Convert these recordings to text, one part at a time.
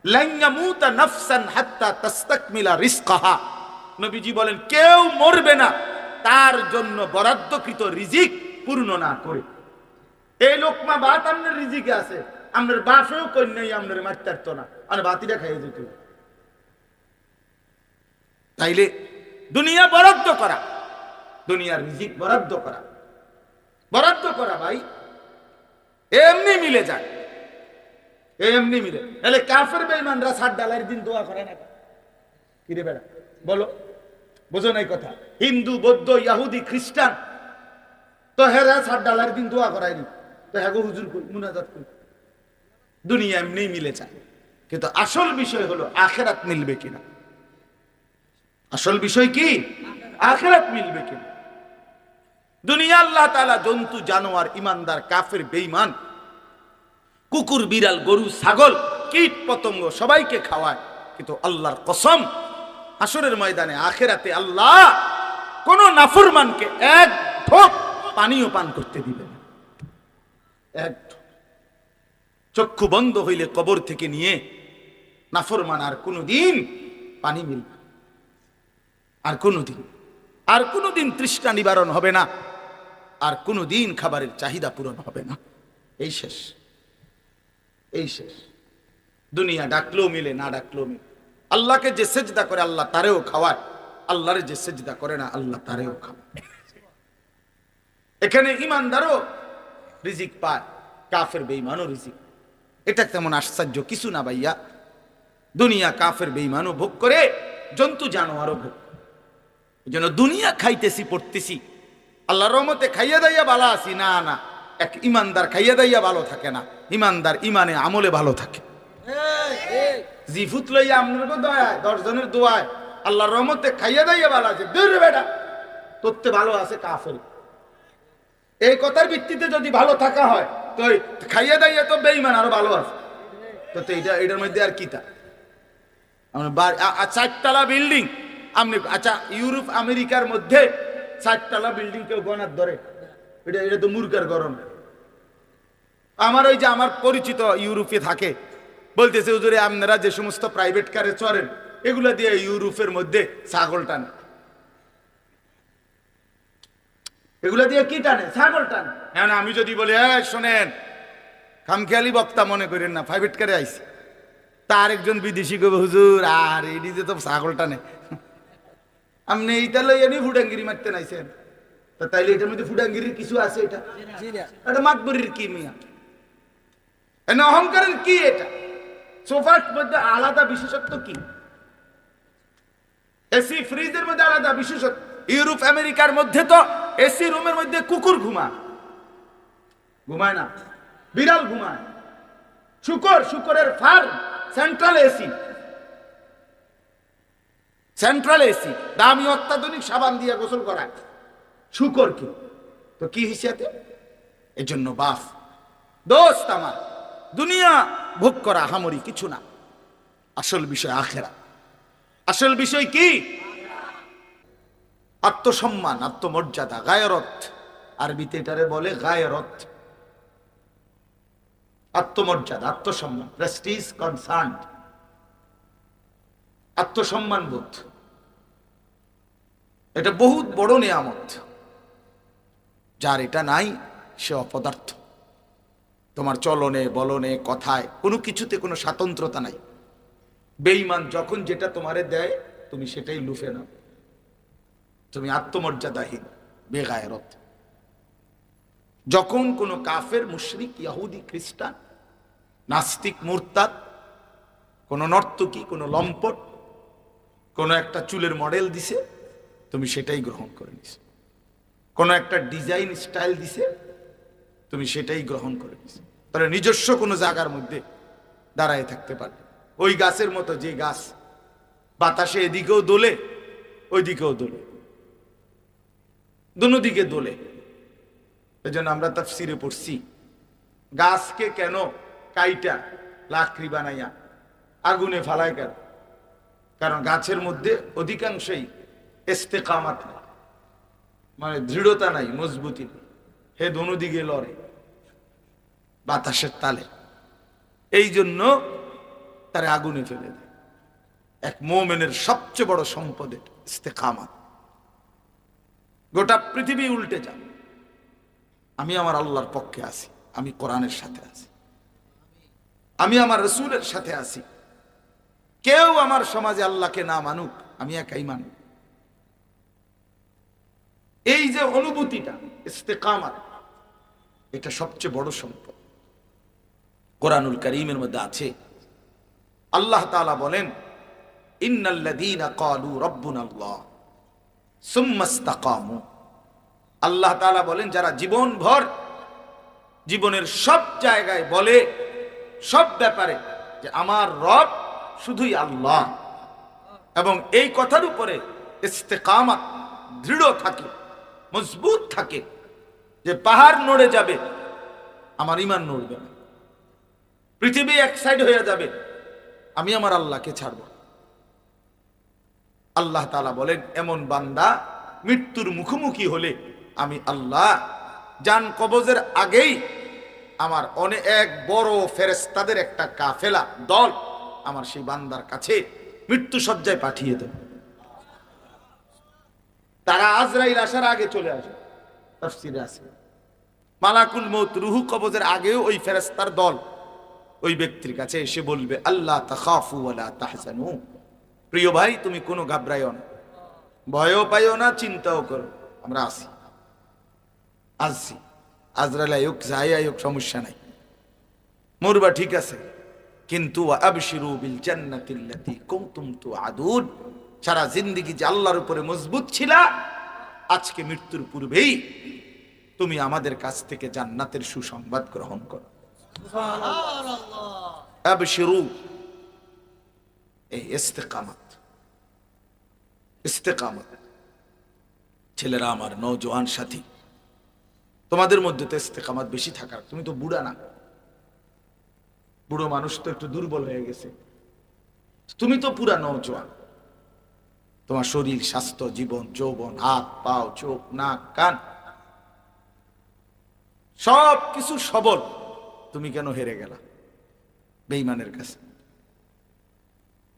লান ইয়ামুতা নাফসান হাত্তা তাস্তাকমিলা রিজকাহা, নবীজি বলেন কেউ মরবে না তার জন্য বরাদ্দকৃত রিজিক পূর্ণ না করে। এই লোকমা ভাত আপনার রিজিকে আছে, আপনার বাপেও কন্যাই আপনার মারতে পারতো না, আর বাতিটা খাইয়ে যেত। তাইলে দুনিয়া বরাদ্দ করা, দুনিয়ার রিজিক বরাদ্দ করা, বরাদ্দ করা ভাই এমনি মিলে যায়, এমনি মিলে। তাহলে কাফের বেঈমানরা সাত ডালার দিন দোয়া করে না কি রে বেড়া, বলো বুঝো নাই কথা? হিন্দু, বৌদ্ধ, ইহুদি, খ্রিস্টান তো হেরা সাত ডালার দিন দোয়া করায়নি, তো হ্যাঁ হুজুর কই মুনাজাত কই। দুনিয়া এমনি মিলে যায়, কিন্তু আসল বিষয় হলো আখিরাত মিলবে কিনা। আসল বিষয় কি? আখিরাত মিলবে কিনা। দুনিয়া আল্লাহ তাআলা জন্তু, জানোয়ার, ইমানদার, কাফের, বেঈমান, কুকুর, বিড়াল, গরু, ছাগল, কীট পতঙ্গ সবাইকে খাওয়ায়, কিন্তু আল্লাহর কসম হাসরের ময়দানে আখিরাতে আল্লাহ কোন নাফরমানকে এক ঢোক পানিও পান করতে দিবে না। এক চক্ষু বন্ধ হইলে কবর থেকে নিয়ে নাফরমান আর কোনদিন পানি মিলবে, আর কোনদিন তৃষ্ণা নিবারণ হবে না, আর কোনদিন খাবারের চাহিদা পূরণ হবে না। এই শেষ, এই শেষ। দুনিয়া ডাকলেও মিলে, না ডাকলেও মিলে। আল্লাহকে যে সেজদা করে আল্লাহ তারেও খাওয়ায়, আল্লাহরে যে সেজদা করে না আল্লাহ তারেও খাওয়ায়। এখানে ইমানদারও রিজিক পায়, কাফের বেঈমানও রিজিক। এটা তেমন আশ্চর্য কিছু না ভাইয়া। দুনিয়া কাফের বেঈমানও ভোগ করে, জন্তু জানোয়ারও ভোগ করে। এই জন্য দুনিয়া খাইতেছি, পড়তেছি, আল্লাহর রহমতে খাইয়া দাইয়া ভালো আছি না, না। এক ইমানদার খাইয়া দাইয়া ভালো থাকে না, ইমানদার ইমানে আমলে ভালো থাকে। জিফুত লইয়া আপনার দোয়ায়, 10 জনের দোয়ায় আল্লাহর রহমতে খাইয়া দাইয়া ভালো আছে, দূর বেটা তোরতে ভালো আছে কাফের। এই কথার ভিত্তিতে যদি ভালো থাকা হয় তো খাইয়া দাইয়া তো বেঈমান আরো ভালো আছে, তো এটার মধ্যে আর কিতা? 4 তলা বিল্ডিং আপনি, আচ্ছা ইউরোপ আমেরিকার মধ্যে 4 তলা বিল্ডিং কেউ গণার ধরে? এটা তো মূর্খের গরম। আমার ওই যে আমার পরিচিত ইউরোপে থাকে, বলতেছে হুজুরে আপনারা যে সমস্ত প্রাইভেট কারে চড়েন এগুলা দিয়ে ইউরোপের মধ্যে ছাগল টানে। এগুলা দিয়ে কি টানে? ছাগল টানে। এখন আমি যদি বলি শোনেন, খামখেয়ালি বক্তা মনে করেন না, প্রাইভেট কারে আইছি, তার একজন বিদেশি কবে হুজুর আর এটি যে তো ছাগল টানে, আপনি এইটা লই এনে ফুটাঙ্গিরি মারতে নাইছেন, তা তাইলে এটার মধ্যে ফুটাঙ্গিরির কিছু আছে? এটা মাতবরির কি মিয়া? এনে অহংকারের কি? এটা সোফার মধ্যে আলাদা বিশেষত্ব কি? এসি ফ্রিজের মধ্যে আলাদা বিশেষত্ব। ইউরোপ আমেরিকার মধ্যে তো এসি রুমের মধ্যে কুকুর ঘুমায় না, বিড়াল ঘুমায়, শুকরের ফার্ম, সেন্ট্রাল এসি, দামি অত্যাধুনিক সাবান দিয়ে গোসল করায় শুকর কি? তো কি হিসাবে? এর জন্য বাপ দোস্ত আমার, দুনিয়া ভোগ করা হামরি কিছু না, আসল বিষয় আখেরাত। আসল বিষয় কি? আত্মসম্মান, আত্মমর্যাদা, গায়রত। আরবিতে এটারে বলে গায়রত। আত্মমর্যাদা, আত্মসম্মান, প্রেস্টিজ, কনসার্ন, আত্মসম্মান বোধ, এটা বহুত বড় নিয়ামত। যার এটা নাই সে অপদার্থ। তোমার চলনে, বলনে, কথায় কোনো কিছুতে কোনো স্বাতন্ত্রতা নাই। বেঈমান যখন যেটা তোমারে দেয় তুমি সেটাই লুফে নাও, তুমি আত্মমর্যাদাহীন, বেগায়রত। যখন কোনো কাফের, মুশরিক, ইহুদি, খ্রিস্টান, নাস্তিক, মুরতাদ, কোনো নর্তকী, কোনো লম্পট কোনো একটা চুলের মডেল দিছে, তুমি সেটাই গ্রহণ করে নিছ। কোনো একটা ডিজাইন স্টাইল দিছে, তুমি সেটাই গ্রহণ করে নিছ। তাহলে নিজস্ব কোনো জায়গার মধ্যে দাঁড়ায় থাকতে পারবে। ওই গাছের মতো যে গাছ বাতাসে এদিকেও দোলে ওইদিকেও দোলে, দুনো দিকে দোলে। এই জন্য আমরা তাফসিরে পড়ছি, গাছকে কেন কাইটা লাকড়ি বানাইয়া আগুনে ফালায় কেন? কারণ গাছের মধ্যে অধিকাংশই ইস্তেকামাত নাই, মানে দৃঢ়তা নাই, মজবুতি নেই, হে দুনো দিকে লড়ে বাতাসের তালে। এই জন্য তারে আগুনে ফেলে দেয়। এক মুমিনের সবচেয়ে বড় সম্পদ ইস্তেকামাত। গোটা পৃথিবী উল্টে যাবে, আমি আমার আল্লাহর পক্ষে আছি, আমি কোরআনের সাথে আছি, আমি আমার রাসূলের সাথে আছি। কেউ আমার সমাজে আল্লাহকে না মানুক, আমি একাই মানুক। এই যে অনুভূতিটা ইস্তেকামাত, এটা সবচেয়ে বড় সম্পদ। কোরআনুল কারীমের মধ্যে আছে, আল্লাহ তাআলা বলেন, ইন্নাল্লাযীনা ক্বালু রাব্বুনাল্লাহ সুম্মা ইসতাকামু। আল্লাহ তাআলা বলেন, যারা জীবনভর জীবনের সব জায়গায় বলে, সব ব্যাপারে যে আমার রব শুধুই আল্লাহ, এবং এই কথার উপরে ইস্তেকামাত দৃঢ় থাকে, মজবুত থাকে, যে পাহাড় নড়ে যাবে আমার ঈমান নড়বে না, পৃথিবী এক সাইড হয়ে যাবে আমি আমার আল্লাহকে ছাড়ব। আল্লাহ তাআলা বলেন, এমন বান্দা মৃত্যুর মুখোমুখি হলে আমি আল্লাহ জান কবজের আগেই আমার অনেক বড় ফেরেশতাদের একটা কাফেলা দল আমার সেই বান্দার কাছে মৃত্যু সজ্জায় পাঠিয়ে দেব। তারা আজরাইল আসার আগে চলে আসে, তাফসীরে আছে মালাকুল মউত রূহ কবজের আগেও ওই ফেরেশতার দল ওই ব্যক্তির কাছে এসে বলবে, আল্লাহ তাখাফু ওয়ালা তাহজানু, প্রিয় ভাই তুমি কোনো ঘাবড়াইও না, ভয়ও পাইও না, চিন্তাও করো, আমরা আছি, আসছি। আজরাইল আয়ুক যাই আয়ুক সমস্যা নাই, মরবা ঠিক আছে, কিন্তু আবশিরু বিল জান্নাতিল্লাতী কুনতুম তুআদুন, সারা জিন্দেগি যে আল্লাহর উপরে মজবুত ছিলা, আজকে মৃত্যুর পূর্বেই তুমি আমাদের কাছ থেকে জান্নাতের সুসংবাদ গ্রহণ করো। সুবহানাল্লাহ। আবশিরু, এই ইস্তেকামাত, ইস্তেকামাত। ছেলেরা আমার, নওজোয়ান সাথী, তোমাদের মধ্যে তো ইস্তেকামাত বেশি থাকার, তুমি তো বুড়া না, বুড়ো মানুষ তো একটু দুর্বল হয়ে গেছে, তুমি তো পুরা নওজোয়ান, তোমার শরীর, স্বাস্থ্য, জীবন, যৌবন, হাত পাও, চোখ, নাক, কান সব কিছু সবল, তুমি কেন হেরে গেলা বেঈমানের কাছে?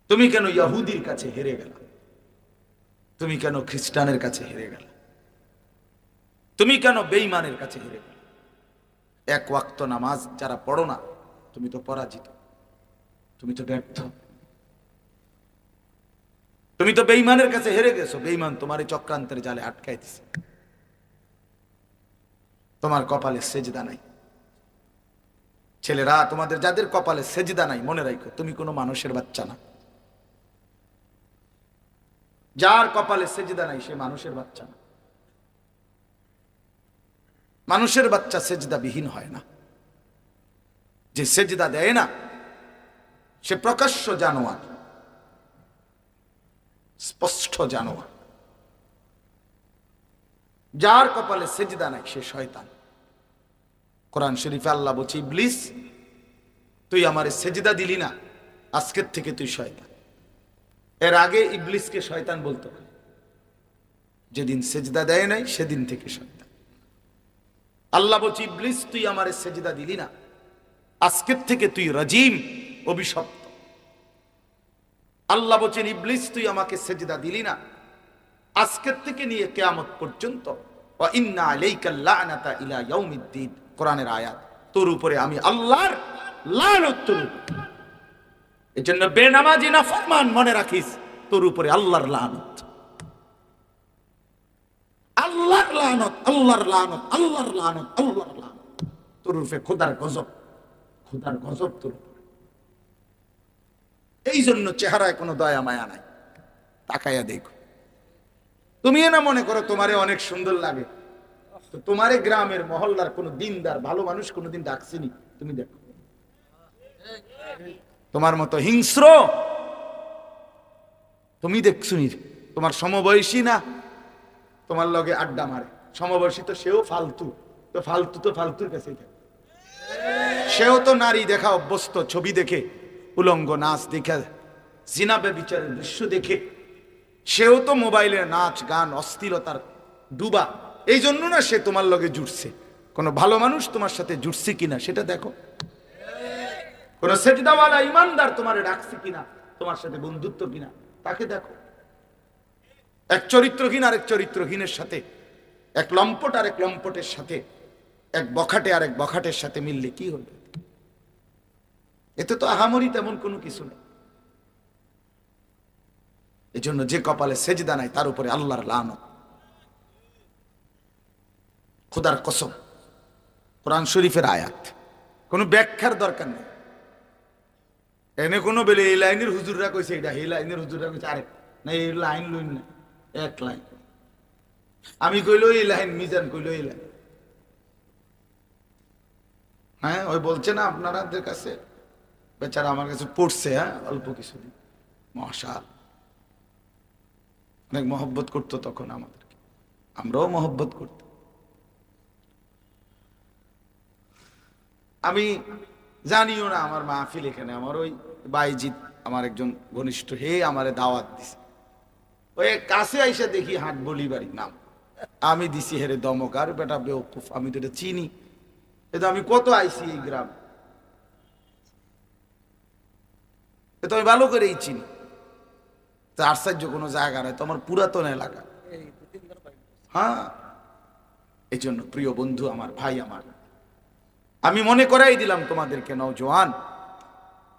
তুমি কেন ইহুদির কাছে হেরে গেলা? তুমি কেন খ্রিস্টানের কাছে হেরে গেলা? তুমি কেন বেঈমানের কাছে হেরে গেলা? এক ওয়াক্ত নামাজ যারা পড়ো না, তুমি তো পরাজিত, তুমি তো ব্যর্থ, তুমি তো বেঈমানের কাছে হেরে গেছো। বেঈমান তোমার এই চক্রান্তের জালে আটকাই দিছে, তোমার কপালে সেজদা নাই। ছেলেরা, তোমাদের যাদের কপালে সেজদা নাই, মনে রাখো তুমি কোনো মানুষের বাচ্চা না। যার কপালে সেজদা নাই সে মানুষের বাচ্চা না। মানুষের বাচ্চা সেজদা বিহীন হয় না। যে সেজদা দেয় না সে প্রকাশ্য জানোয়ার, স্পষ্ট জানোয়ার। যার কপালে সেজদা নাই সে শয়তান। কোরআন শরীফে আল্লাহ বলছে, ইবলিস তুই আমারে সেজদা দিলি না, আজকের থেকে তুই শয়তান। এর আগে ইবলিসকে শয়তান বলতো, যেদিন সেজদা দেয় নাই সেদিন থেকে শয়তান। আল্লাহ বলছে, ইবলিস তুই আমারে সেজদা দিলি না, আজকের থেকে তুই রাজিম, অভিশপ্ত। আল্লাহ বলছেন, ইবলিস তুই আমাকে সেজদা দিলি না, আজকের থেকে নিয়ে কিয়ামত পর্যন্ত ওয়া ইন্না আলাইকাল লা'নাতা ইলা ইয়াউমিদ্দিন, কোরআনের আয়াত, তোর উপরে আমি আল্লাহর লানত তোর উপরে। এজন্য বেনামাজি নাফরমান মনে রাখিস, তোর উপরে আল্লাহর লানত, আল্লাহর লানত, আল্লাহর লানত, আল্লাহর লানত, আল্লাহর লানত, তোর উপরে খোদার গজব, খোদার গজব তোর উপরে। এই জন্য চেহারায় কোনো দয়া মায়া নাই, তাকায়া দেখো। তুমি না মনে করো তোমারে অনেক সুন্দর লাগে, তো তোমারে গ্রামের মহল্লার কোন দিনদার ভালো মানুষ কোনোদিন ডাকছিনি? তুমি দেখো, তোমার মতো হিংস্র তুমি দেখছুনি? তোমার সমবয়সী না, তোমার লগে আড্ডা মারে, সমবয়সী তো সেও ফালতু, তো ফালতু তো ফালতুর কাছেই থাকে। সেও তো নারী দেখা অভ্যস্ত, ছবি দেখে, উলঙ্গ নাচ দেখে, জিনা ব্যভিচারের দৃশ্য দেখে, সেও তো মোবাইলে নাচ গান অস্থিরতার ডুবা। এই জন্য না সে তোমার লগে জুটছে। কোন ভালো মানুষ তোমার সাথে জুটছে কিনা সেটা দেখো। কোন সেজদাওয়ালা ইমানদার তোমারে ডাকছে কিনা, তোমার সাথে বন্ধুত্ব কিনা, তাকে দেখো। এক চরিত্রহীন আর এক চরিত্রহীনের সাথে, এক লম্পট আর এক লম্পটের সাথে, এক বখাটে আর এক বখাটের সাথে মিললে কি হবে? এতে তো আহামরি তেমন কোনো কিছু নেই। এই জন্য যে কপালে সেজদা নাই তার উপরে আল্লাহর লানত। খোদার কসম, কোরআন শরীফের আয়াত, কোনো ব্যাখ্যার দরকার নেই। এনে কোনো বেলে এই লাইনের হুজুররা কইছে এটা, এই লাইনের হুজুররা কইছে আরেক, না এই লাইন লইন না, এক লাইন। আমি কইলো এই লাইন, মিজান কইলো এই লাইন। হ্যাঁ, ওই বলছে না আপনাদের কাছে, বেচারা আমার কাছে পড়ছে, হ্যাঁ অল্প কিছুদিন, মহাশাল অনেক মহব্বত করতো তখন আমাদেরকে, আমরাও মহব্বত করতাম। আমি জানিও না আমার মাহফিল এখানে, আমার ওই বাইজিৎ আমার একজন ঘনিষ্ঠ, হে আমারে দাওয়াত দিছে, ওই কাছে আইসা দেখি হাট বলি বাড়ি নাম, আমি দিছি হেরে দমক, আর বেটা বেওকুফ, আমি তো এটা চিনি, এটা আমি কত আইছি এই গ্রাম, এটা আমি ভালো করেই চিনি। তা আশ্চর্য কোনো জায়গা নয়, তো আমার পুরাতন এলাকা। হ্যাঁ, এই জন্য প্রিয় বন্ধু আমার, ভাই আমার, আমি মনে করাই দিলাম তোমাদেরকে, নওজোয়ান,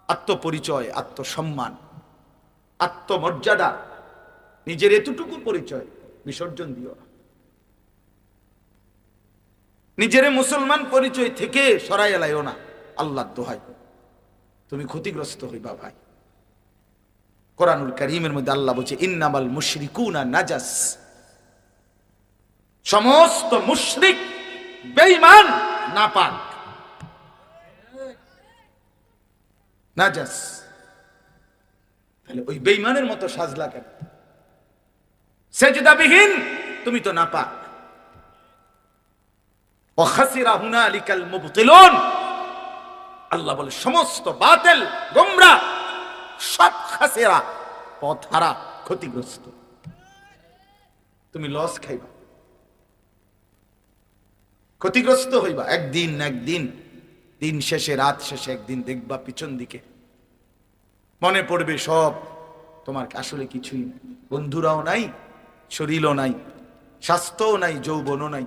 আত্মপরিচয়, আত্মসম্মান, আত্মমর্যাদা, নিজের এতটুকু পরিচয় বিসর্জন দিও না। নিজের মুসলমান পরিচয় থেকে সরাই এলাইও না, আল্লাহর দোহাই, তুমি ক্ষতিগ্রস্ত হইবা ভাই। কোরআনুল কারীমের মধ্যে আল্লাহ বলছে, ইন্নামাল মুশরিকুনা নাজাস, সমস্ত মুশরিক বেঈমান নাপাক, নাজাস। তাহলে ওই বেঈমানের মতো সাজলা কেন? সেজদাবিহীন তুমি তো নাপাক। ওয়া খাসিরা হুনালিকাল মুবতিলুন, আল্লাহ বলে সমস্ত বাতিল, গোমরাহ, সব খাসিরা, পথহারা, ক্ষতিগ্রস্ত। তুমি লস খাইবা, ক্ষতিগ্রস্ত হইবা। একদিন না একদিন, দিন শেষে, রাত শেষে একদিন দেখবা পিছন দিকে মনে পড়বে সব তোমার আসলে কিছুই নাই, বন্ধুরাও নাই, শরীরও নাই, স্বাস্থ্যও নাই, যৌবনও নাই,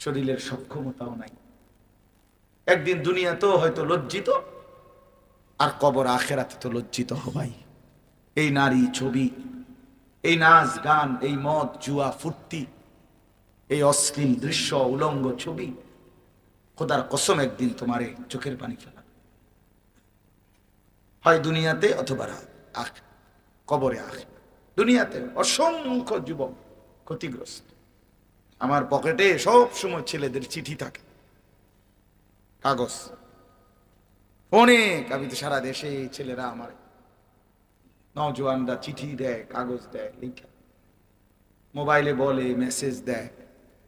শরীরের সক্ষমতাও নাই। একদিন দুনিয়াতেও হয়তো লজ্জিত, আর কবর আখেরাতে তো লজ্জিত হবাই। এই নারী ছবি, এই নাচ গান, এই মদ জুয়া ফুর্তি, এই অশ্লীল দৃশ্য, উলঙ্গ ছবি, খোদার কসম একদিন তোমারে চোখের পানি ফেলা, হয় দুনিয়াতে অথবা কবরে। দুনিয়াতে অসংখ্য যুবক ক্ষতিগ্রস্ত। আমার পকেটে সব সময় ছেলেদের চিঠি থাকে, কাগজ, অনেক, আমি তো সারা দেশে ছেলেরা আমার নওজোয়ানরা চিঠি দেয়, কাগজ দেয়, লিখা, মোবাইলে বলে, মেসেজ দেয়,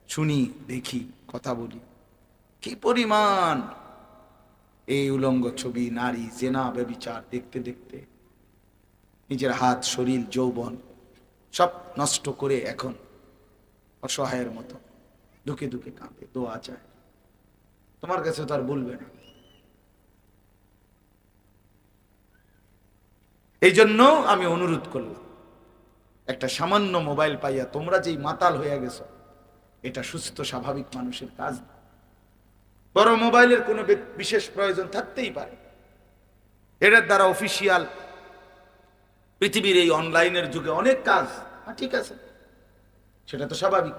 শুনি, দেখি, কথা বলি। কি পরিমাণ এই উলঙ্গ ছবি, নারী, জেনা, ব্যভিচার দেখতে দেখতে নিজের হাত, শরীর, যৌবন সব নষ্ট করে এখন অসহায়ের মতো দুঃখে দুঃখে কাঁপে, দোয়া চায়। তোমার কাছে তো আর বলবে না। এই জন্য আমি অনুরোধ করলাম, একটা সামান্য মোবাইল পাইয়া তোমরা যেই মাতাল হয়ে গেছো, এটা সুস্থ স্বাভাবিক মানুষের কাজ না। বড় মোবাইলের কোনো বিশেষ প্রয়োজন থাকতেই পারে, এটার দ্বারা অফিসিয়াল পৃথিবীর এই অনলাইনের যুগে অনেক কাজ, ঠিক আছে, সেটা তো স্বাভাবিক।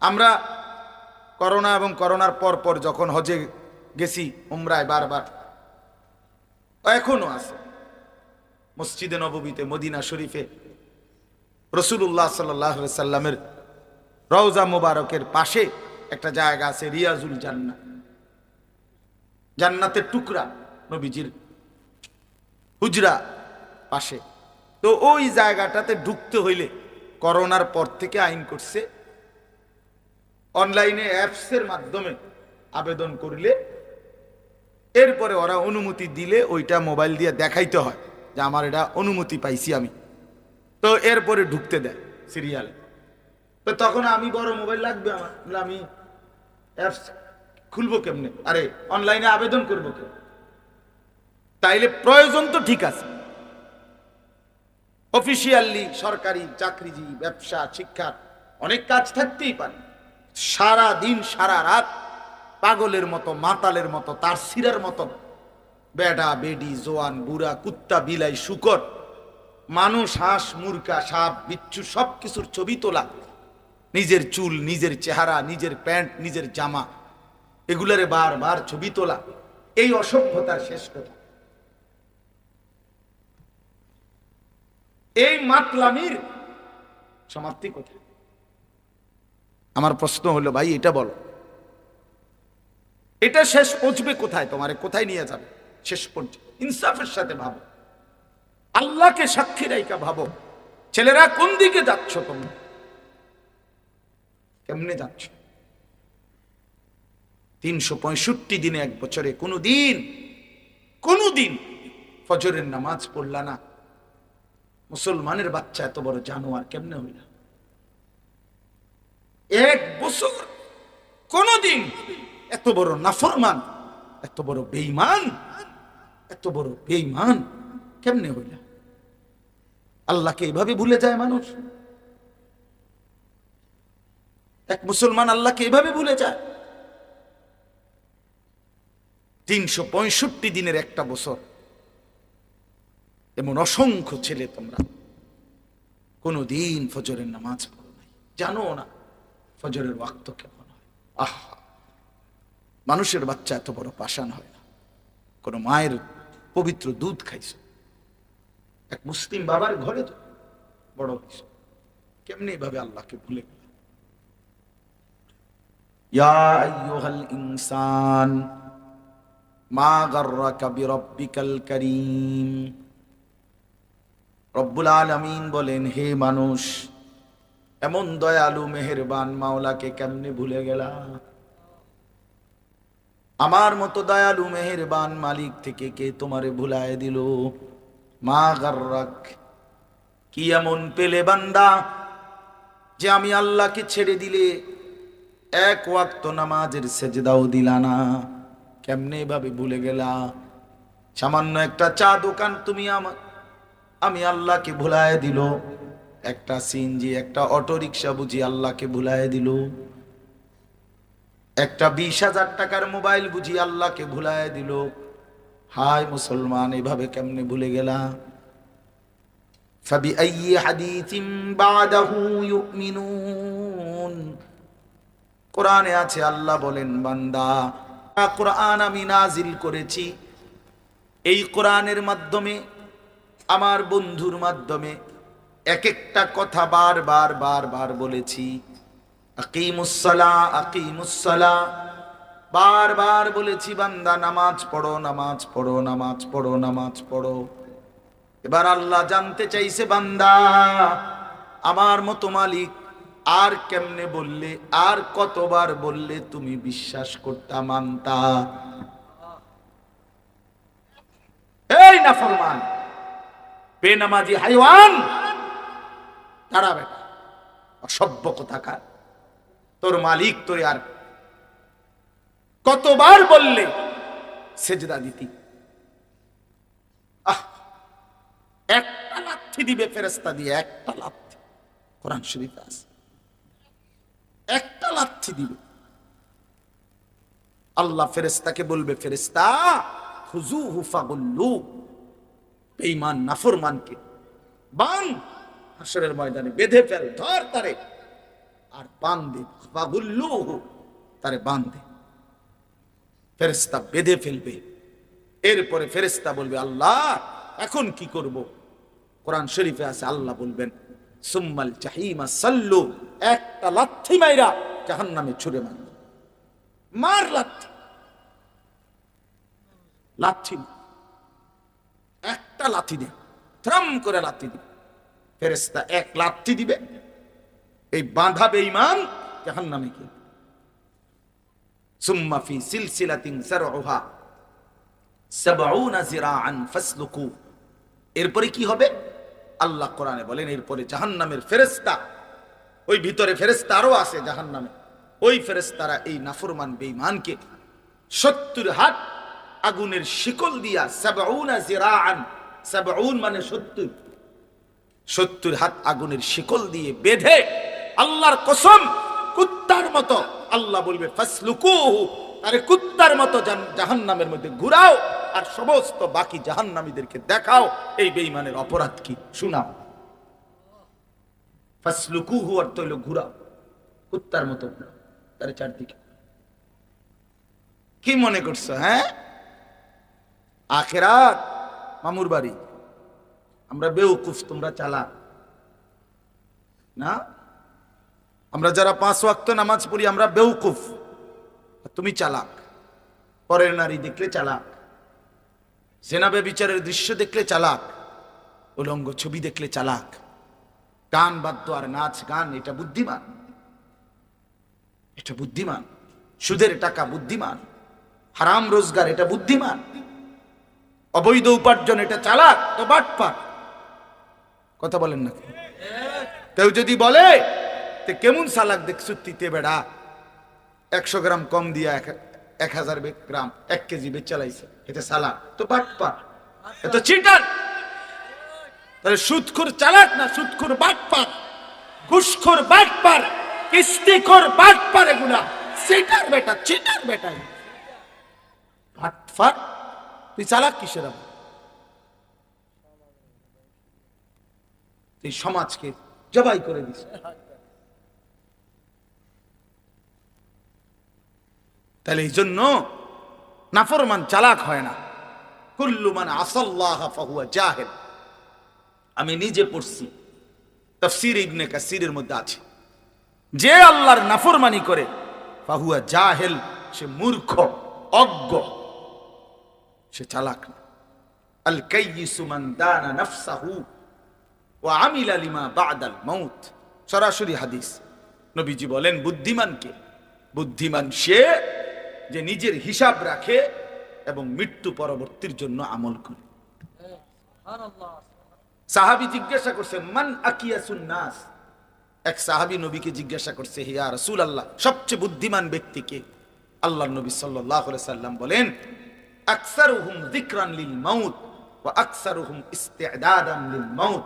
আমরা করোনা এবং করোনার পর পর যখন হজে গেছি, উমরায় বারবার, এখনো আছে মসজিদে নববীতে, মদিনা শরীফে রাসূলুল্লাহ সাল্লাল্লাহু আলাইহি সাল্লামের রওজা মুবারকের পাশে একটা জায়গা আছে, রিয়াজুল জান্নাহ, জান্নাতের টুকরা, নবীজির হুজরা পাশে। তো ওই জায়গাটাতে ঢুকতে হইলে করোনার পর থেকে আইন করছে, অনলাইনে অ্যাপসের মাধ্যমে আবেদন করলে এরপরে ওরা অনুমতি দিলে ওইটা মোবাইল দিয়ে দেখাইতে হয় যে আমার এটা অনুমতি পাইছি আমি, তো এরপরে ঢুকতে দেয় সিরিয়ালে। তো তখন আমি, বড় মোবাইল লাগবে আমার, আমি অ্যাপস খুলবো কেমনে, আরে অনলাইনে আবেদন করবো কেমন? তাইলে প্রয়োজন তো ঠিক আছে, অফিসিয়ালি সরকারি চাকরিজীবী, ব্যবসা, শিক্ষার অনেক কাজ থাকতেই পারে। সারা দিন সারা রাত পাগলের মতো, মাতালের মতো, তার সিরার মতো বেডা বেডি, জোয়ান বুড়া, কুত্তা বিলাই, শুকর, মানুষ, হাঁস মুরগা, সাপ বিচ্ছু সবকিছুর ছবি তোলা, নিজের চুল, নিজের চেহারা, নিজের প্যান্ট, নিজের জামা, এগুলারে বারবার ছবি তোলা, এই অসভ্যতার শেষ কথা। এই মাতলামির সমাপ্তি কোথায়? আমার প্রশ্ন হলো ভাই, এটা বলো, এটা শেষ পৌঁছবে কোথায়? তোমারে কোথায় নিয়ে যাবে শেষ পর্যন্ত? ইনসাফের সাথে ভাবো, আল্লাহকে সাক্ষী রাইকা ভাবো, ছেলেরা কোন দিকে যাচ্ছ, তোমরা কেমনে যাচ্ছ? 365 দিনে, এক বছরে কোনদিন ফজরের নামাজ পড়লা না? মুসলমানের বাচ্চা এত বড় জানোয়ার কেমনে হইল? এক বছর কোনদিন এত বড় নাফরমান, এত বড় বেঈমান কেমনে হইল? আল্লাহকে এইভাবে ভুলে যায় মানুষ? এক মুসলমান আল্লাহকে এইভাবে ভুলে যায়? 365 দিনের একটা বছর, এমন অসংখ্য ছেলে তোমরা কোনদিন ফজরের নামাজ পড়ো নাই, জানো না ফজরের ওয়াক্ত কেমন হয়। মানুষের বাচ্চা এত বড় পাষাণ হয় না। কোন মায়ের পবিত্র দুধ খাইছো, এক মুসলিম বাবার ঘরে তো বড় হয়েছ, কেমনি এভাবে আল্লাহকে ভুলে গেল? ইয়া আইয়ুহাল ইনসান মা গাররাকা বিরাব্বিকাল কারীম। রব্বুল আলামিন বলেন, হে মানুষ, এমন দয়ালু মেহেরবান মাওলাকে কেমনে ভুলে গেলা? আমার মতো দয়ালু মেহেরবান মালিক থেকে কে তোমারে ভুলায় দিল? মা গাররাক, কি এমন পেলে বান্দা যে আমি আল্লাহকে ছেড়ে দিলে এক ওয়াক্ত নামাজের সেজদাও দিলা না? কেমনে ভাবে ভুলে গেলা? সামান্য একটা চা দোকান তুমি আমি আল্লাহকে ভুলায় দিল, একটা সিএনজি, একটা অটো রিক্সা বুঝি আল্লাহকে ভুলায় দিল, একটা 20,000 টাকার মোবাইল বুঝি আল্লাহকে ভুলায় দিল। হায় মুসলমান, এভাবে কেমনে ভুলে গেলা? ফাবিআইয়ি হাদিসিন বাদাহু ইউমিনুন। কোরআনে আছে, আল্লাহ বলেন, বান্দা, কোরআন আমি নাজিল করেছি, এই কোরআনের মাধ্যমে, আমার বন্ধুর মাধ্যমে এক একটা কথা বারবার বলেছি। আকিমুসসালাহ, আকিমুসসালাহ, বারবার বলেছি, বান্দা নামাজ পড়ো, নামাজ পড়ো, নামাজ পড়ো, নামাজ পড়ো। এবার আল্লাহ জানতে চাইছে, বান্দা আমার মতো মালিক আর কেমনে বললে, আর কতবার বললে তুমি বিশ্বাস করতা, মানতা? এই নাফরমান বেনামাজি হাইওয়ান, তারা বেটা অসভ্য কোথাকার, তোর মালিক তোরে আর কতবার বললে সেজদা দিতি? একটা লাথি দিবে ফেরেশতা দিয়ে, একটা লাথি, কোরআন শরীফে আছে, একটা লাথি দিবে। আল্লাহ ফেরেশতাকে বলবে, ফেরেশতা খুযুহু ফাগুল্লু, বেঈমান নাফরমানকে বান, হাসরের ময়দানে বেঁধে ফেল, ধর তারে আর বাঁধে, ফাগুল্লুহু, তারে বাঁধে। ফেরেশতা বেঁধে ফেলবে। এরপরে ফেরেশতা বলবে, আল্লাহ এখন কি করব? কোরআন শরীফে আছে, আল্লাহ বলবেন, সুম্মাল জাহিমা সাল্লু, একটা লাথি মাইরা জাহান্নামে ছুঁড়ে মার, লাথি, লাথি, একটা লাথি দে, থ্রাম করে লাথি দিবে ফেরেশতা, এক লাথি দিবে, এই বাঁধা বেঈমান জাহান্নামে কি। সুম্মা ফি সিলসিলাতিন যারউহা 70 জিরাআন ফাসলুকু। এরপরে কি হবে? আল্লাহ কোরআনে বলেন, এরপরে জাহান্নামের ফেরেশতা, ওই ভিতরে ফেরেশতা আরো আছে জাহান্নামে, ওই ফেরেশতারা এই নাফরমান বেঈমানকে 70 হাত আগুনের শিকল দিয়া ৭০ জিরাআন, ৭০ মানে ৭০, ৭০ হাত আগুনের শিকল দিয়ে বেঁধে, আল্লাহর কসম কুত্তার মতো আল্লাহ বলবে ফাসলুকুহু, আরে কুত্তার মতো জাহান্নামের মধ্যে ঘুরাও, আর সমস্ত বাকি জাহান্নামীদেরকে দেখাও এই বেঈমানের অপরাধ কি, শোনাও। ফাসলুকুহু অর্থ হইল ঘুরাও, কুত্তার মতো ঘুরাও তার চারদিকে। কি মনে করছো? হ্যাঁ, আখিরাত মামুর বাড়ি। আমরা বেউকুফ, তোমরা চালাক না। আমরা যারা ৫ ওয়াক্ত নামাজ পড়ি আমরা বেউকুফ, তুমি চালাক। পরের নারী দেখলে চালাক, জেনা ব্যভিচারের দৃশ্য দেখলে চালাক, উলঙ্গ ছবি দেখলে চালাক, গান বাদ্য আর নাচ গান এটা বুদ্ধিমান, এটা বুদ্ধিমান। সুদের টাকা বুদ্ধিমান, হারাম রোজগার এটা বুদ্ধিমান, অবৈধ উপার্জন এটা চালাক তো বাটপার। কথা বলেন না কেউ? যদি বলে কেমন চালাক দেখছো তিতে বেড়া, ১০০ গ্রাম কম দিয়া ১,০০০ গ্রাম ১ কেজি বেচালাইছে, এটা চালাক তো বাটপার, এটা চিটার। তাহলে সুদখোর চালাক না, সুদখোর বাটপার, ঘুষখোর বাটপার, কিস্তিখোর বাটপার, এগুলা চিটার বেটা, চিটার বেটা, বাটপার। তুই চালাক কিসের? এই সমাজকে জবাই করে দিছে। তাহলে এই জন্য নাফরমান চালাক হয় না। কুল্লু মান আসাল্লাহ ফাহুয়া জাহিল। আমি নিজে পড়ছি, তাফসীর ইবনে কাসিরের মধ্যে আছে, যে আল্লাহর নাফরমানি করে ফাহুয়া জাহিল, সে মূর্খ, অজ্ঞ, সে চালাক না। আল কাইয়িসু মান দানা নাফসাহু ওয়া আমিলা লিমা বা'দাল মাউত। সরাসরি হাদিস। নবীজি বলেন বুদ্ধিমান কে? বুদ্ধিমান সে যে নিজের হিসাব রাখে এবং মৃত্যু পরবর্তীর জন্য আমল করে। সাহাবী জিজ্ঞাসা করছে মান আকিয়াসুন নাস। এক সাহাবী নবীকে জিজ্ঞাসা করছে, হে ইয়া রাসূলুল্লাহ, সবচেয়ে বুদ্ধিমান ব্যক্তি কে? আল্লাহর নবী সাল্লাল্লাহু আলাইহি সাল্লাম বলেন আকসারুহুম যিকরান লিল মাউত ওয়া আকসারুহুম ইস্তি'দাদান লিল মাউত।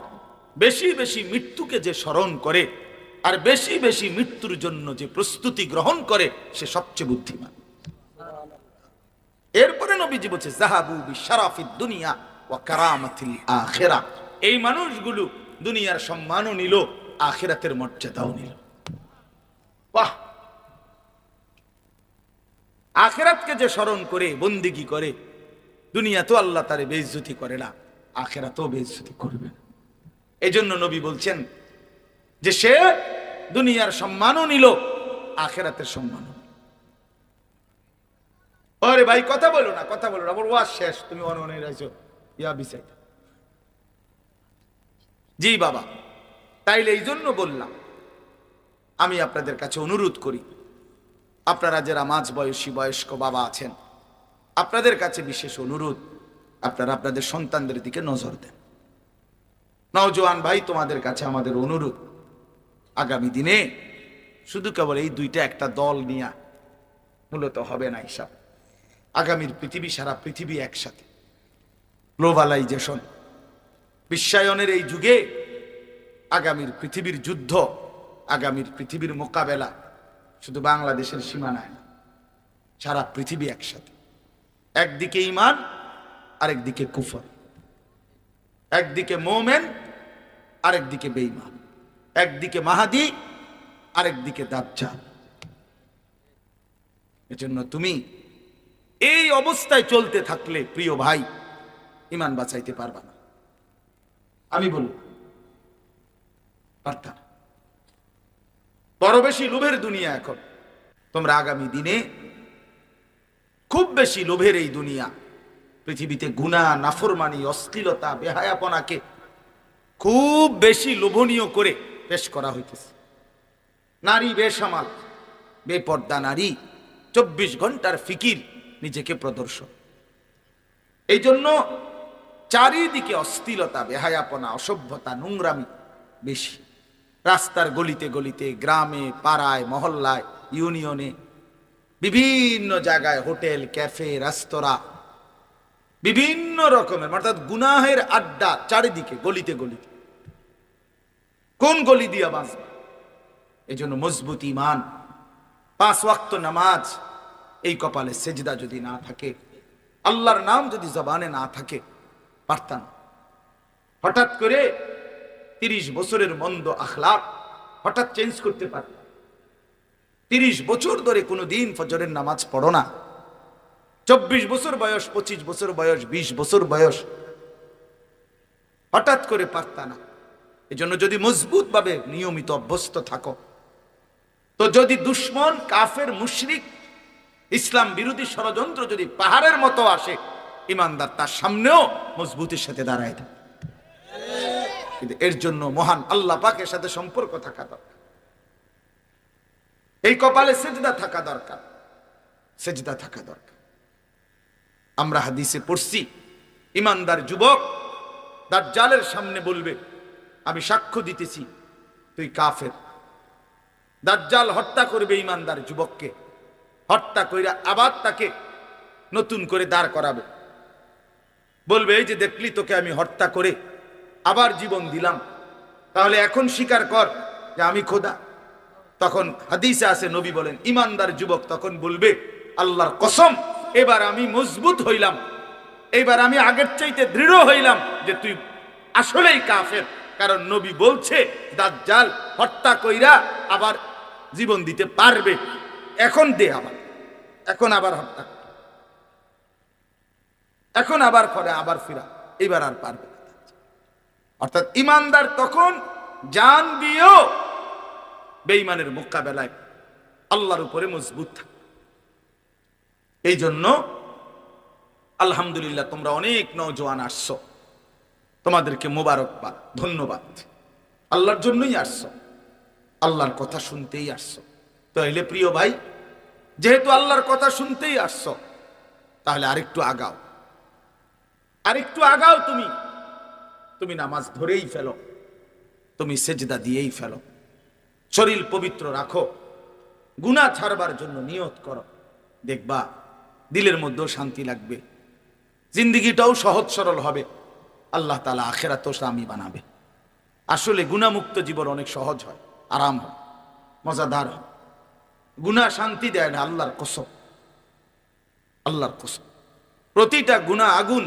বেশি বেশি মৃত্যুকে যে স্মরণ করে আর বেশি বেশি মৃত্যুর জন্য যে প্রস্তুতি গ্রহণ করে সে সবচেয়ে বুদ্ধিমান। এরপরে নবীজি বলছে যাহাবু বিশারাফিদ দুনিয়া ওয়া কারামাতিল আখিরাহ। এই মানুষগুলো দুনিয়ার সম্মানও নিল, আখিরাতের মর্যাদাও নিল। বাহ! আখিরাতকে যে স্মরণ করে বন্দেগী করে, দুনিয়া তো আল্লাহ তারে বেইজ্জতি করে না, আখিরাতেও বেইজ্জতি করবে না। এই জন্য নবী বলছেন যে সে দুনিয়ার সম্মানও নিল, আখিরাতের সম্মানও। আরে ভাই কথা বলো না, কথা বলো না, আমার ওয়াজ শেষ, তুমি অনে রাইছো ইয়া বিসাই। জি বাবা, তাইলে এই জন্য বললাম, আমি আপনাদের কাছে অনুরোধ করি, আপনারা যারা মাঝ বয়সী বয়স্ক বাবা আছেন, আপনাদের কাছে বিশেষ অনুরোধ, আপনারা আপনাদের সন্তানদের দিকে নজর দেন। নওজোয়ান ভাই, তোমাদের কাছে আমাদের অনুরোধ, আগামী দিনে শুধু কেবল এই দুইটা একটা দল নিয়ে মূলত হবে না হিসাব। আগামীর পৃথিবী, সারা পৃথিবী একসাথে, গ্লোবালাইজেশন, বিশ্বায়নের এই যুগে আগামীর পৃথিবীর যুদ্ধ, আগামীর পৃথিবীর মোকাবেলা শুধু বাংলাদেশের সীমানায় না, সারা পৃথিবী একসাথে। একদিকে ঈমান, আরেকদিকে কুফর, একদিকে মোমেন, আরেকদিকে বেঈমান, একদিকে মাহাদি, আরেকদিকে দাজ্জাল। এজন্য তুমি এই অবস্থায় চলতে থাকলে প্রিয় ভাই, ঈমান বাঁচাইতে পারবা না। আমি বলি পারতা না। বড় বেশি লোভের দুনিয়া এখন। তোমরা আগামী দিনে খুব বেশি লোভের এই দুনিয়া, পৃথিবীতে গুনাহ, নাফরমানি, অশ্লীলতা, বেহায়াপনাকে খুব বেশি লোভনীয় করে পেশ করা হইতেছে। নারী বেসামাল, বেপর্দা নারী, 24 ঘন্টার ফিকির, নিজেকে প্রদর্শন। এই জন্য চারিদিকে অশ্লীলতা, বেহায়াপনা, অসভ্যতা, নোংরামি বেশি। রাস্তার গলিতে গলিতে, গ্রামে, পাড়ায়, মহল্লায়, ইউনিয়নে, বিভিন্ন জায়গায়, হোটেল, ক্যাফে, রেস্তোরাঁ, বিভিন্ন রকমের, অর্থাৎ গুনাহের আড্ডা চারিদিকে, গলিতে গলিতে। কোন গলি দিয়া বাঁচবে? এই জন্য মজবুত ঈমান, 5 ওয়াক্ত নামাজ, এই কপালে সেজদা যদি না থাকে, আল্লাহর নাম যদি জবানে না থাকে, পারতাম। হঠাৎ করে 30 বছরের মন্দ আখলাক হঠাৎ চেঞ্জ করতে পারত। 30 বছর ধরে কোনোদিন ফজরের নামাজ পড়ো না, 24 বছর বয়স, 25 বছর বয়স, 20 বছর বয়স, হঠাৎ করে পারতা না। এই জন্য যদি মজবুত ভাবে নিয়মিত অভ্যস্ত থাকো, তো যদি দুশ্মন, কাফের, মুশরিক, ইসলাম বিরোধী ষড়যন্ত্র যদি পাহাড়ের মতো আসে, ইমানদার তার সামনেও মজবুতির সাথে দাঁড়ায় থাকে। কিন্তু এর জন্য মহান আল্লাহ পাকের সাথে সম্পর্ক থাকা দরকার, এই কপালে সেজদা থাকা দরকার, সেজদা থাকা দরকার। আমরা হাদিসে পড়ছি, ইমানদার যুবক দাজ্জালের সামনে বলবে, আমি সাক্ষ্য দিতেছি তুই কাফের। দাজ্জাল হত্যা করবে ইমানদার যুবককে, হত্যা কইরা আবার তাকে নতুন করে দাঁড় করাবে, বলবে এই যে দেখলি তোকে আমি হত্যা করে আবার জীবন দিলাম, তাহলে এখন স্বীকার কর যে আমি খোদা। তখন হাদিসে আছে, নবী বলেন, ইমানদার যুবক তখন বলবে, আল্লাহর কসম, এবার আমি মজবুত হইলাম, এবার আমি আগের চাইতে দৃঢ় হইলাম যে তুই আসলেই কাফের। কারণ নবী বলছে দাজ্জাল হত্যা কইরা আবার জীবন দিতে পারবে, এখন দে আবার, এখন আবার হত্যা, এখন আবার করে আবার ফিরা, এবার আর পারবে না। অর্থাৎ ইমানদার তখন জান দিয়েও বেঈমানের মোকাবেলায় আল্লাহর উপরে মজবুত থাকে। এই জন্য আলহামদুলিল্লাহ, তোমরা অনেক নওজোয়ান আসছো, তোমাদেরকে মোবারকবাদ, ধন্যবাদ। আল্লাহর জন্যই আসছো, আল্লাহর কথা শুনতেই আসছো। তাহলে প্রিয় ভাই, যেহেতু আল্লাহর কথা শুনতেই আসছো, তাহলে আরেকটু আগাও, আরেকটু আগাও। তুমি নামাজ ধরেই ফেলো, তুমি সেজদা দিয়েই ফেলো, শরীর পবিত্র রাখো, গুনাহ ছাড়বার জন্য নিয়ত করো, দেখবা দিলের মধ্যেও শান্তি লাগবে, জিন্দিগিটাও সহজ সরল হবে, আল্লাহ তাআলা আখিরাতও স্বামী বানাবে। আসলে গুনাহমুক্ত জীবন অনেক সহজ হয়, আরাম হয়, মজাদার হয়। গুনাহ শান্তি দেয় না, আল্লাহর কসম, আল্লাহর কসম। প্রতিটা গুনাহ আগুন,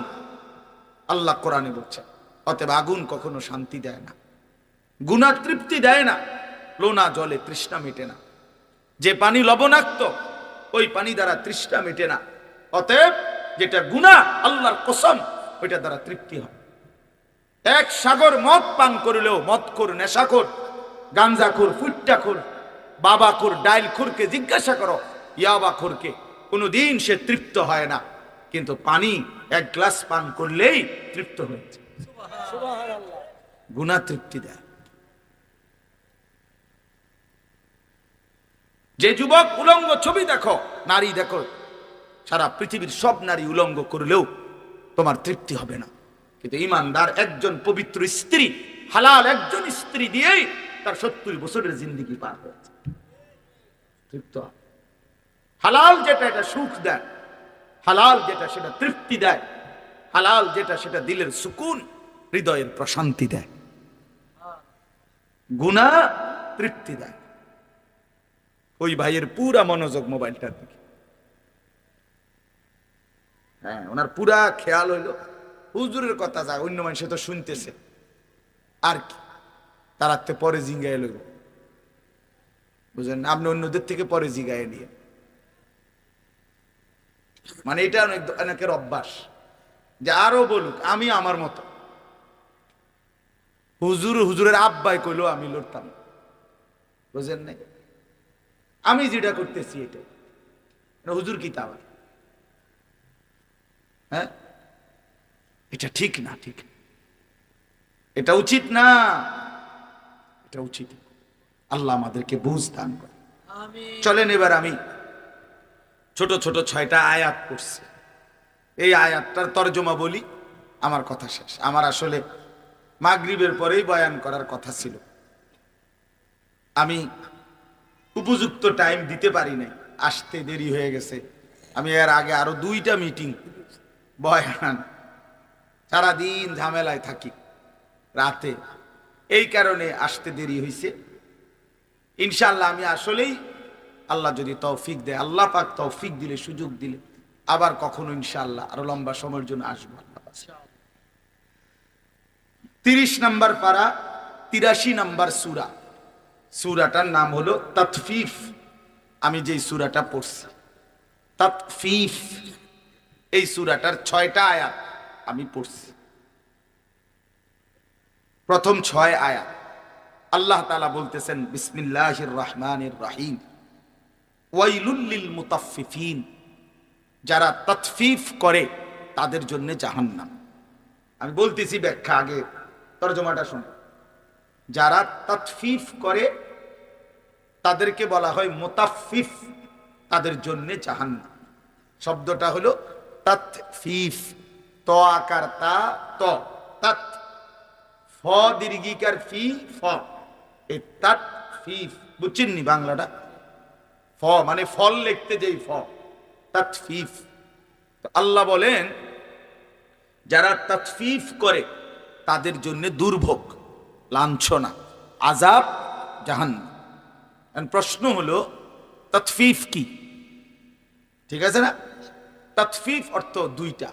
আল্লাহ কোরআনে বলছে। অতএব আগুন কখনো শান্তি দেয় না, গুনাহ তৃপ্তি দেয় না, লোনা জলে তৃষ্ণা মেটে না। যে পানি লবণাক্ত, ওই পানি দ্বারা তৃষ্ণা মেটে না। অতএব যেটা গুনাহ, আল্লাহর কসম, ওইটা দ্বারা তৃপ্তি হয়। এক সাগর মদ পান করলেও, মদখোর, নেশাখোর, গাঞ্জাখোর, ফুট্টাখোর, বাবাখোর, ডাইলখোরকে জিজ্ঞাসা করো, ইয়াবাখোরকে, কোনোদিন সে তৃপ্ত হয় না। কিন্তু পানি 1 গ্লাস পান করলেই তৃপ্ত হয়েছে। গুনাহ তৃপ্তি দেয়। যে যুবক উলঙ্গ ছবি দেখো, নারী দেখো, সারা পৃথিবীর সব নারী উলঙ্গ করলেও তোমার তৃপ্তি হবে না। কিন্তু ইমানদার একজন পবিত্র স্ত্রী, হালাল একজন স্ত্রী দিয়েই তার 70 বছরের জিন্দেগি পার হয়েছে, তৃপ্ত। হালাল যেটা, এটা সুখ দেয়, হালাল যেটা সেটা তৃপ্তি দেয়, হালাল যেটা সেটা দিলের সুকুন, হৃদয়ের প্রশান্তি দেয়। গুনাহ তৃপ্তি দেয়। ওই ভাইয়ের পুরা মনোযোগ মোবাইলটার দিকে, হ্যাঁ, ওনার পুরা খেয়াল হইলো হুজুরের কথা, যায় অন্য মানুষ তো শুনতেছে, আর কি তার পরে জিঙ্গায় লইব, বুঝলেন? আপনি অন্যদের থেকে পরে জিগায় নিয়ে, মানে এটা অনেকের অভ্যাস যে আরো বলুক, আমি আমার মতো। হুজুরের আব্বাই কইলো আমি লড়তাম, বুঝলেন নাই? আমি যেটা করতেছি এটা হুজুর কি তা, হ্যাঁ, এটা ঠিক না, ঠিক, এটা উচিত না, এটা উচিত। আল্লাহ আমাদেরকে বুঝ দান করে। চলেন এবার আমি ছোট ছোট 6টা আয়াত পড়ছি, এই আয়াতটার তরজমা বলি, আমার কথা শেষ। আমার আসলে মাগরিবের পরেই বয়ান করার কথা ছিল, আমি উপযুক্ত টাইম দিতে পারি নাই, আসতে দেরি হয়ে গেছে। আমি এর আগে আরো 2টা মিটিং বয়ান, সারাদিন ঝামেলায় থাকি রাতে, এই কারণে আসতে দেরি হয়েছে। ইনশাআল্লাহ আমি আসলেই আল্লাহ যদি তৌফিক দেয়, আল্লাহ পাক তৌফিক দিলে, সুযোগ দিলে আবার কখনো ইনশাআল্লাহ আরো লম্বা সময়ের জন্য আসবো। 30 নম্বর পারা, 83 নম্বর সূরা। সূরাটার নাম হলো তাতফিফ। আমি যেই সূরাটা পড়ছি তাতফিফ, এই সূরাটার 6টা আয়াত আমি পড়ছি। প্রথম 6 আয়াত আল্লাহ তাআলা বলতেছেন, বিসমিল্লাহির রহমানির রহিম, ওয়াইলুল লিল মুতাফফিফিন, যারা তাতফিফ করে তাদের জন্য জাহান্নাম। আমি বলতেছি ব্যাখ্যা, আগে তরজমাটা শুনুন। যারা তাতফিফ করে তাদেরকে বলা হয় মুতাফফিফ, তাদের জন্য জাহান্নাম। শব্দটা হলো তাতফিফ, ত আকার তা, ত, তাত, ফ দীর্ঘিকার ফি, ফ, এই তাতফিফ। বুঝছেন নি বাংলাটা? ফ মানে ফল লিখতে যেই ফ, তাতফিফ। তো আল্লাহ বলেন যারা তাতফিফ করে তাদের জন্য দুর্ভোগ, লাঞ্ছনা, আযাব, জাহান্নাম। প্রশ্ন হলো তাতফিফ কি? ঠিক আছে না? তাতফিফ অর্থ দুইটা।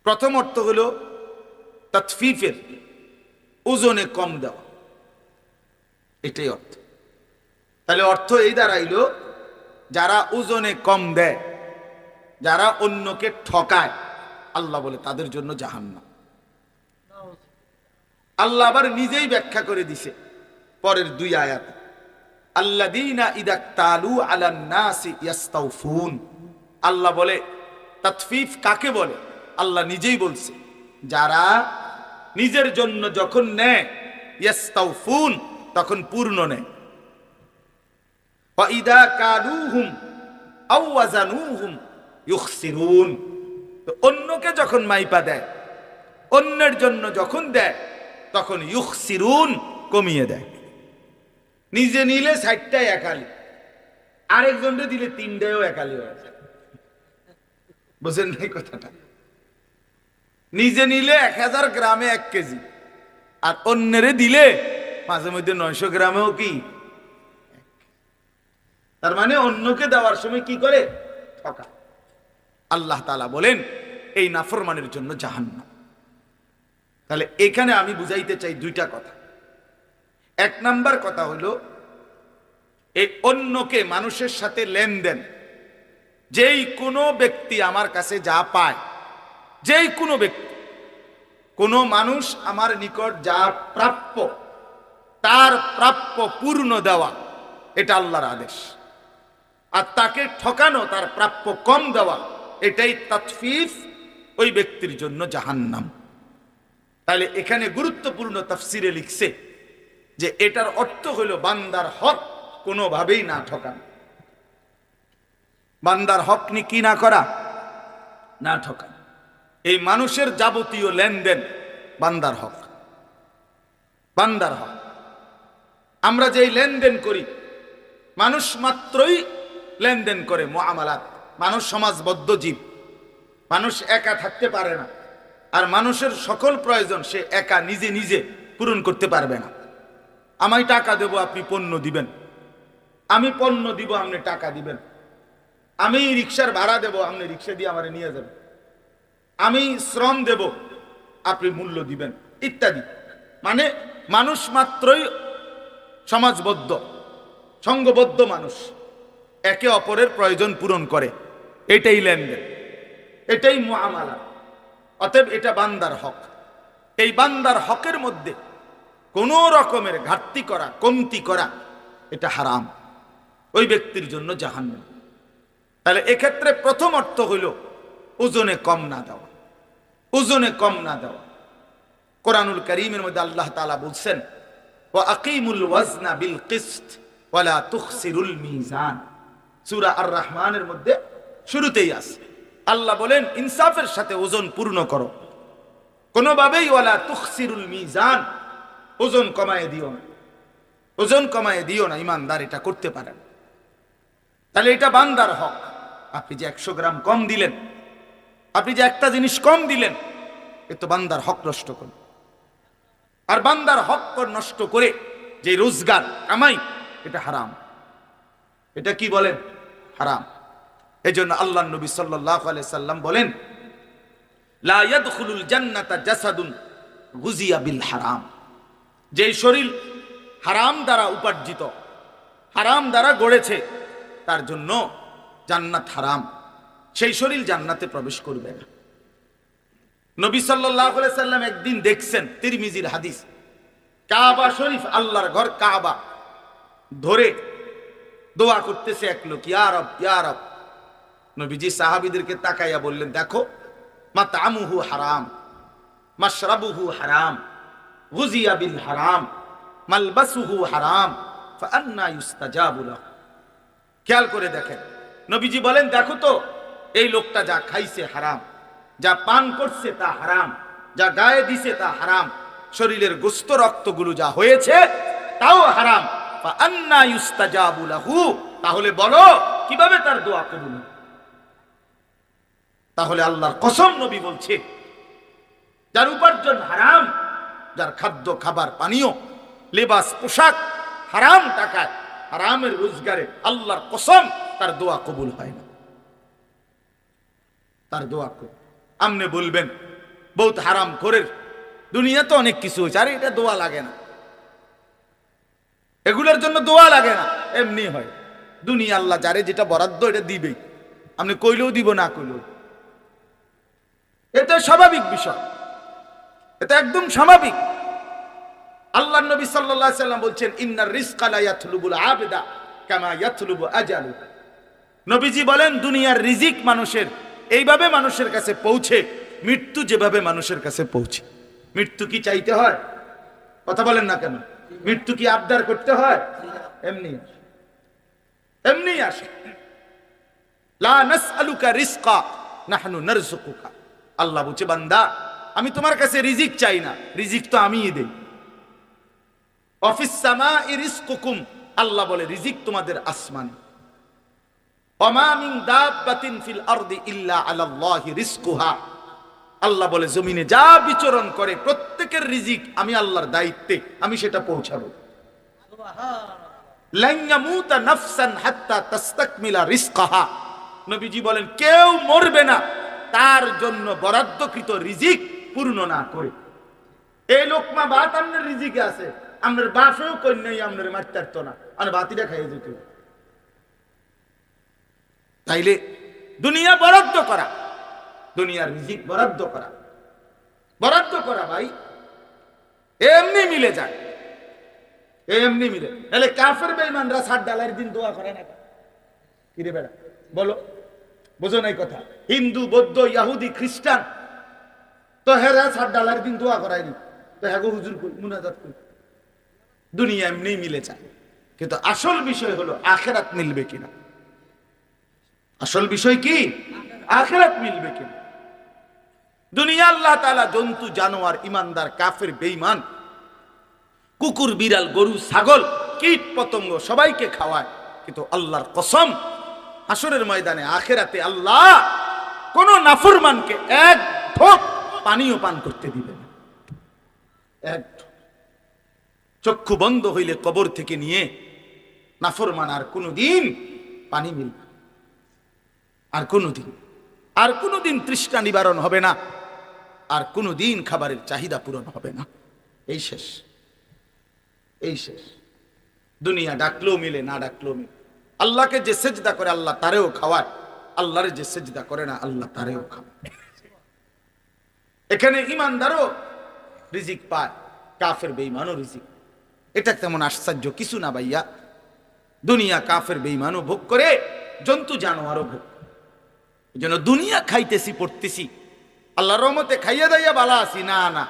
প্রথম অর্থ হলো তাতফিফের ওজনে কম দেওয়া, এটাই অর্থ। তাহলে অর্থ এই দাঁড়াইলো, যারা ওজনে কম দেয়, যারা অন্যকে ঠকায়, আল্লাহ বলে তাদের জন্য জাহান্নাম। আল্লাহ আবার নিজেই ব্যাখ্যা করে দিছে পরের 2 আয়াত, আল্লাযীনা ইযা তালু আলান নাসি ইস্তাউফুন। আল্লাহ বলে তাতফিফ কাকে বলে? আল্লাহ নিজেই বলছে, যারা নিজের জন্য যখন নেয় ইস্তাউফুন, তখন পূর্ণ নেয়। ওয়া ইযা কালুহুম আও ওয়াজানুহুম ইউখসিরুন, তো অন্যকে যখন মাইপা দেয়, অন্যের জন্য যখন দেয়, তখন ইউখসিরুন, কমিয়ে দেয়। নিজে নিলে 60টাই একালি, আরেকজনকে দিলে 3টাও একালি হয়ে যায়। বুঝেন নাই কথাটা? নিজে নিলে 1000 গ্রামে 1 কেজি, আর অন্যেরে দিলে মাঝে মধ্যে 900 গ্রামেও কি। তার মানে অন্যকে দেওয়ার সময় কি করে? ঠকা। আল্লাহ তাআলা বলেন এই নাফরমানের জন্য জাহান্নাম। তাহলে এখানে আমি বুঝাইতে চাই 2টা কথা। 1 নাম্বার কথা হলো, এই অন্যকে, মানুষের সাথে লেনদেন, যেই কোনো ব্যক্তি আমার কাছে যা পায়, যেই কোনো ব্যক্তি, কোনো মানুষ আমার নিকট যা প্রাপ্য, তার প্রাপ্য পূর্ণ দেওয়া, এটা আল্লাহর আদেশ। আর তাকে ঠকানো, তার প্রাপ্য কম দেওয়া, এটাই তাতফিফ, ওই ব্যক্তির জন্য জাহান্নাম। তাহলে এখানে গুরুত্বপূর্ণ তাফসিরে লিখছে যে এটার অর্থ হলো বান্দার হক কোনোভাবেই না ঠকানো, বান্দার হক নি কি না করা, না ঠকানো। এই মানুষের যাবতীয় লেনদেন বান্দার হক, বান্দার হক। আমরা যেই লেনদেন করি, মানুষ মাত্রই লেনদেন করে, মুআমালাত। মানুষ সমাজবদ্ধ জীব, মানুষ একা থাকতে পারে না, আর মানুষের সকল প্রয়োজন সে একা নিজে নিজে পূরণ করতে পারবে না। আমি টাকা দেব, আপনি পণ্য দিবেন, আমি পণ্য দিব, আপনি টাকা দিবেন, আমি রিকশার ভাড়া দেব, আপনি রিকশা দিয়ে আমারে নিয়ে যাবেন, আমি শ্রম দেব, আপনি মূল্য দিবেন, ইত্যাদি। মানে মানুষ মাত্রই সমাজবদ্ধ, সংঘবদ্ধ মানুষ, একে অপরের প্রয়োজন পূরণ করে, এটাই লেনদেন, এটাই মুআমালা। অতএব এটা বান্দার হক। এই বান্দার হকের মধ্যে কোন রকমের ঘাটতি করা, কমতি করা, এটা হারাম, ওই ব্যক্তির জন্য জাহান্নাম। তাহলে এক্ষেত্রে প্রথম অর্থ হইল ওজনে কম না দেওয়া, ওজনে কম না দেওয়া। কোরআনুল কারীমের মধ্যে আল্লাহ তাআলা বলছেন, ওয়া আকিমুল ওয়াজনা বিল কিসত ওয়া লা তুখসিরুল মিজান। সূরা আর রহমানের মধ্যে শুরুতেই আছে, আল্লাহ বলেন ইনসাফের সাথে ওজন পূর্ণ করো, কোনোভাবেই ওয়ালা তুখসিরুল মিজান, ওজন কমায় দিও না, ওজন কমায় দিও না। ইমানদার এটা করতে পারেন। তাহলে এটা বান্দার হক। আপনি যে 100 গ্রাম কম দিলেন, আপনি যে একটা জিনিস কম দিলেন, এ তো বান্দার হক নষ্ট করল। আর বান্দার হক নষ্ট করে যে রোজগার কামাই, এটা হারাম। এটা কি বলেন? হারাম। এজন্য আল্লাহ নবী সাল্লাল্লাহু আলাইহি সাল্লাম বলেন, লা ইয়াদখুলুল জান্নাতা জাসাদুন গুজিয়া বিল হারাম। যে শরীর হারাম দ্বারা উপার্জিত, হারাম দ্বারা গড়েছে, তার জন্য জান্নাত হারাম, সেই শরীর জান্নাতে প্রবেশ করবে না। নবী সাল্লাল্লাহু আলাইহি সাল্লাম একদিন দেখছেন, তিরমিজির হাদিস, কাবা শরীফ, আল্লাহর ঘর কাবা ধরে দোয়া করতেছে এক লোক, ইয়া রব ইয়া রব। নবীজি সাহাবীদেরকে তাকাইয়া বললেন, দেখো, মাতআমুহু হারাম, মাশরাবুহু হারাম, গুজিয়া বিল হারাম, মালবাসুহু হারাম, ফাআন্না ইউস্তাজাবু লাহু। খেয়াল করে দেখেন, নবীজি বলেন, দেখো তো, এই লোকটা যা খাইছে হারাম, যা পান করছে তা হারাম, যা গায়ে দিছে তা হারাম, শরীরের গোস্ত রক্তগুলো যা হয়েছে তাও হারাম। ফাআন্না ইউস্তাজাবু লাহু, তাহলে বলো কিভাবে তার দোয়া কবুল হবে? তাহলে আল্লাহর কসম নবী বলছে, যার উপার্জন হারাম, যার খাদ্য খাবার পানীয় লেবাস পোশাক হারাম টাকায়, হারামের রোজগারে, আল্লাহর কসম তার দোয়া কবুল হয় না। তার দোয়া কবুল। আমনে বলবেন বহুত হারাম করের দুনিয়া তো অনেক কিছু হয়েছে, আরে এটা দোয়া লাগে না, এগুলোর জন্য দোয়া লাগে না, এমনি হয়। দুনিয়া আল্লাহ যারে যেটা বরাদ্দ এটা দিবেই, আপনি কইলেও দিব, না কইলেও। এটা স্বাভাবিক বিষয়, এটা একদম স্বাভাবিক। আল্লাহ নবী সাল্লাল্লাহু আলাইহি সাল্লাম বলছেন, ইন্নার রিজকা লা ইয়াতলুবুল আবদা কামা ইয়াতলুবু আজালু। নবীজি বলেন, দুনিয়ার রিজিক মানুষের এইভাবে মানুষের কাছে পৌঁছে, মৃত্যু যেভাবে মানুষের কাছে পৌঁছে। মৃত্যু কি চাইতে হয়? কথা বলেন না কেন? মৃত্যু কি আবদার করতে হয়? এমনি এমনি আসে। লা নাসআলুকা রিজকা নাহনু নারযুকুকা। আল্লাহ বলছে, বান্দা, আমি তোমার কাছে রিজিক চাই না, রিজিক তো আমিই দেই। অফিস সামাই রিজকুকুম, আল্লাহ বলে রিজিক তোমাদের আসমানে। ওমা মিন দাব্বাতিন ফিল আরদি ইল্লা আলাল্লাহি রিজকুহা, আল্লাহ বলে জমিনে যা বিচরণ করে প্রত্যেকের রিজিক আমি আল্লাহর দায়িত্বে, আমি সেটা পৌঁছাবো। লান ইয়ামুতা নাফসান হাত্তা তাস্তাকমিলা রিজকাহা। নবীজি বলেন, কেউ মরবে না তার জন্য বরাদ্দকৃত রিজিক পূর্ণ না করে। এই লোকমা ভাত আপনার রিজিকে আছে, আপনার বাপেও কন্যাই আপনার মারতে পারতো না, আর বাতিটা খাইয়ে যেত। তাইলে দুনিয়া বরাদ্দ করা, দুনিয়ার রিজিক বরাদ্দ করা, বরাদ্দ করা ভাই এমনি মিলে যায়, এমনি মিলে। তাহলে কাফের বেঈমানরা সাত ডালার দিন দোয়া করে না? কি রে বেড়া, বলো, বোঝো নাই কথা? হিন্দু, বৌদ্ধ, ইহুদি, খ্রিস্টান তো হেরা সাত ডালার দিন দোয়া করায়নি, তো হ্যাঁ হুজুর কই মুনাজাত কই। দুনিয়া এমনি মিলে যায়, কিন্তু আসল বিষয় হলো আখিরাত মিলবে কিনা। আসল বিষয় কি? আখিরাত মিলবে কিনা। দুনিয়া আল্লাহ তাআলা জন্তু জানোয়ার, ইমানদার, কাফের, বেঈমান, কুকুর, বিড়াল, গরু, ছাগল, কীট পতঙ্গ সবাইকে খাওয়ায়, কিন্তু আল্লাহর কসম হাসরের ময়দানে আখিরাতে আল্লাহ কোন নাফরমানকে এক ঢোক পানিও পান করতে দিবে না। এক চক্ষু বন্ধ হইলে কবর থেকে নিয়ে নাফরমান আর কোনদিন পানি মিলবে, আর কোনদিন তৃষ্ণা নিবারণ হবে না, আর কোনদিন খাবারের চাহিদা পূরণ হবে না। এই শেষ, এই শেষ। দুনিয়া ডাকলেও মিলে, না ডাকলেও মিলে। আল্লাহকে যে সেজদা করে আল্লাহ তারেও খাওয়ায়, আল্লাহরে যে সেজদা করে না আল্লাহ তারেও খাওয়ায়। এখানে ইমানদারও রিজিক পায়, কাফের বেঈমানও রিজিক। এটা তেমন আশ্চর্য কিছু না ভাইয়া। দুনিয়া কাফের বেঈমানও ভোগ করে, জন্তু জানোয়ারও ভোগ। এই জন্য দুনিয়া খাইতেছি, পড়তেছি, আল্লাহর রহমতে খাইয়া দাইয়া ভালো আছি না, না।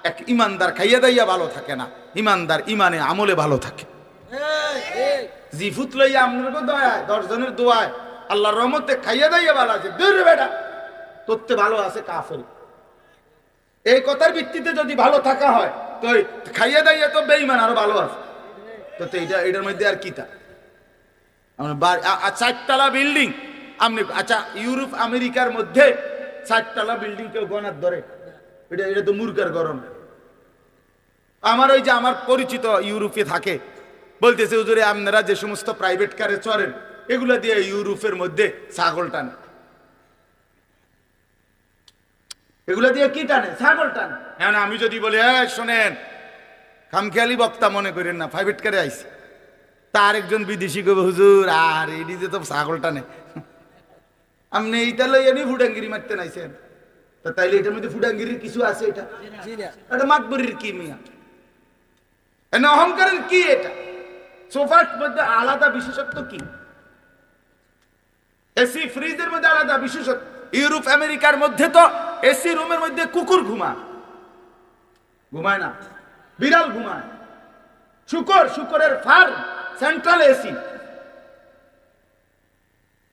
এক ইমানদার খাইয়া দাইয়া ভালো থাকে না, ইমানদার ইমানে আমলে ভালো থাকে। জিফুত লইয়া আপনার দয়ায় 10 জনের দোয়ায় আল্লাহর রহমতে খাইয়া দাইয়া ভালো আছে, দূর বেটা তোরতে ভালো আছে কাফের। এই কথার ভিত্তিতে যদি ভালো থাকা হয় তো খাইয়া দাইয়া তো বেঈমান আরো ভালো আছে, তো এটার মধ্যে আর কি তা? 4 তলা বিল্ডিং আপনি, আচ্ছা ইউরোপ আমেরিকার মধ্যে 4 তলা বিল্ডিং কেউ গনার ধরে? এটা তো মুরগার গরম। আমার ওই যে আমার পরিচিত ইউরোপে থাকে, বলতেছে হুজুরে আপনারা যে সমস্ত প্রাইভেট কারে চড়েন এগুলা দিয়ে ইউরোপের মধ্যে ছাগল টানে। এগুলা দিয়ে কি টানে? ছাগল টানে। এখন আমি যদি বলি শোনেন, খামখেয়ালি বক্তা মনে করেন না, প্রাইভেট কারে আইছি, তার একজন বিদেশি কবে হুজুর আর এদিকে তো ছাগল টানে, আপনি এইটা লই এনে ফুটাঙ্গিরি মারতে নাইছেন, তা তাইলে এটার মধ্যে ফুটাঙ্গিরির কিছু আছে? এটা মাতবরির কি মিয়া? এনে অহংকারের কি? এটা সোফার মধ্যে আলাদা বিশেষত্ব কি? এসি ফ্রিজের মধ্যে আলাদা বিশেষত্ব। ইউরোপ আমেরিকার মধ্যে তো এসি রুমের মধ্যে কুকুর ঘুমায় না, বিড়াল ঘুমায়, শুকরের ফার্ম,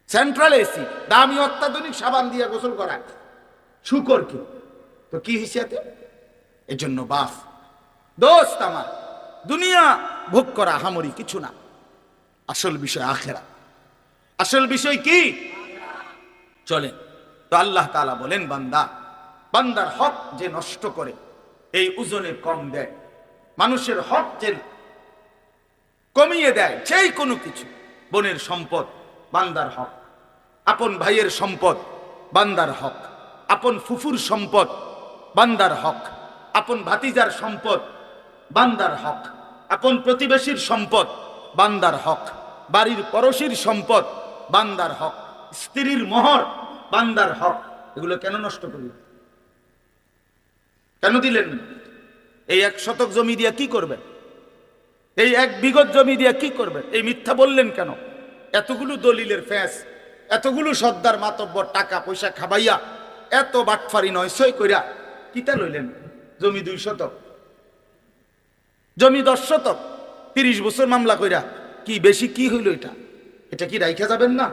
সেন্ট্রাল এসি, দামি অত্যাধুনিক সাবান দিয়ে গোসল করায় শুকর কি? তো কি হিসেবে? এর জন্য বাপ দোস্ত আমার, দুনিয়া ভোগ করা হামরি কিছু না, আসল বিষয় আখেরাত। আসল বিষয় কি? চলেন তো আল্লাহ তাআলা বলেন, বান্দার হক যে নষ্ট করে এই ওজনে কম দেয়, মানুষের হক যে কমিয়ে দেয়, সেই কোনো কিছু, বোনের সম্পদ বান্দার হক, আপন ভাইয়ের সম্পদ বান্দার হক, আপন ফুফুর সম্পদ বান্দার হক, আপন ভাতিজার সম্পদ বান্দার হক, আপন প্রতিবেশীর সম্পদ বান্দার হক, বাড়ির পড়শির সম্পদ বান্দার হক, স্ত্রীর মোহর বান্দার হক। এগুলো কেন নষ্ট করলেন? কেন দিলেন? এই 1 শতক জমি দিয়ে কি করবেন? এই 1 বিঘত জমি দিয়ে কি করবেন? এই মিথ্যা বললেন কেন? এতগুলো দলিলের ফ্যাস, এতগুলো সর্দার মাতব্বর টাকা পয়সা খাবাইয়া, এত বাটফারি নয় সই কইরা কিতা লইলেন? জমি 2 শতক, জমি 10 শতক, 30 বছর মামলা কইরা কি বেশি কি হইল? এটা কি রাইখা যাবেন না?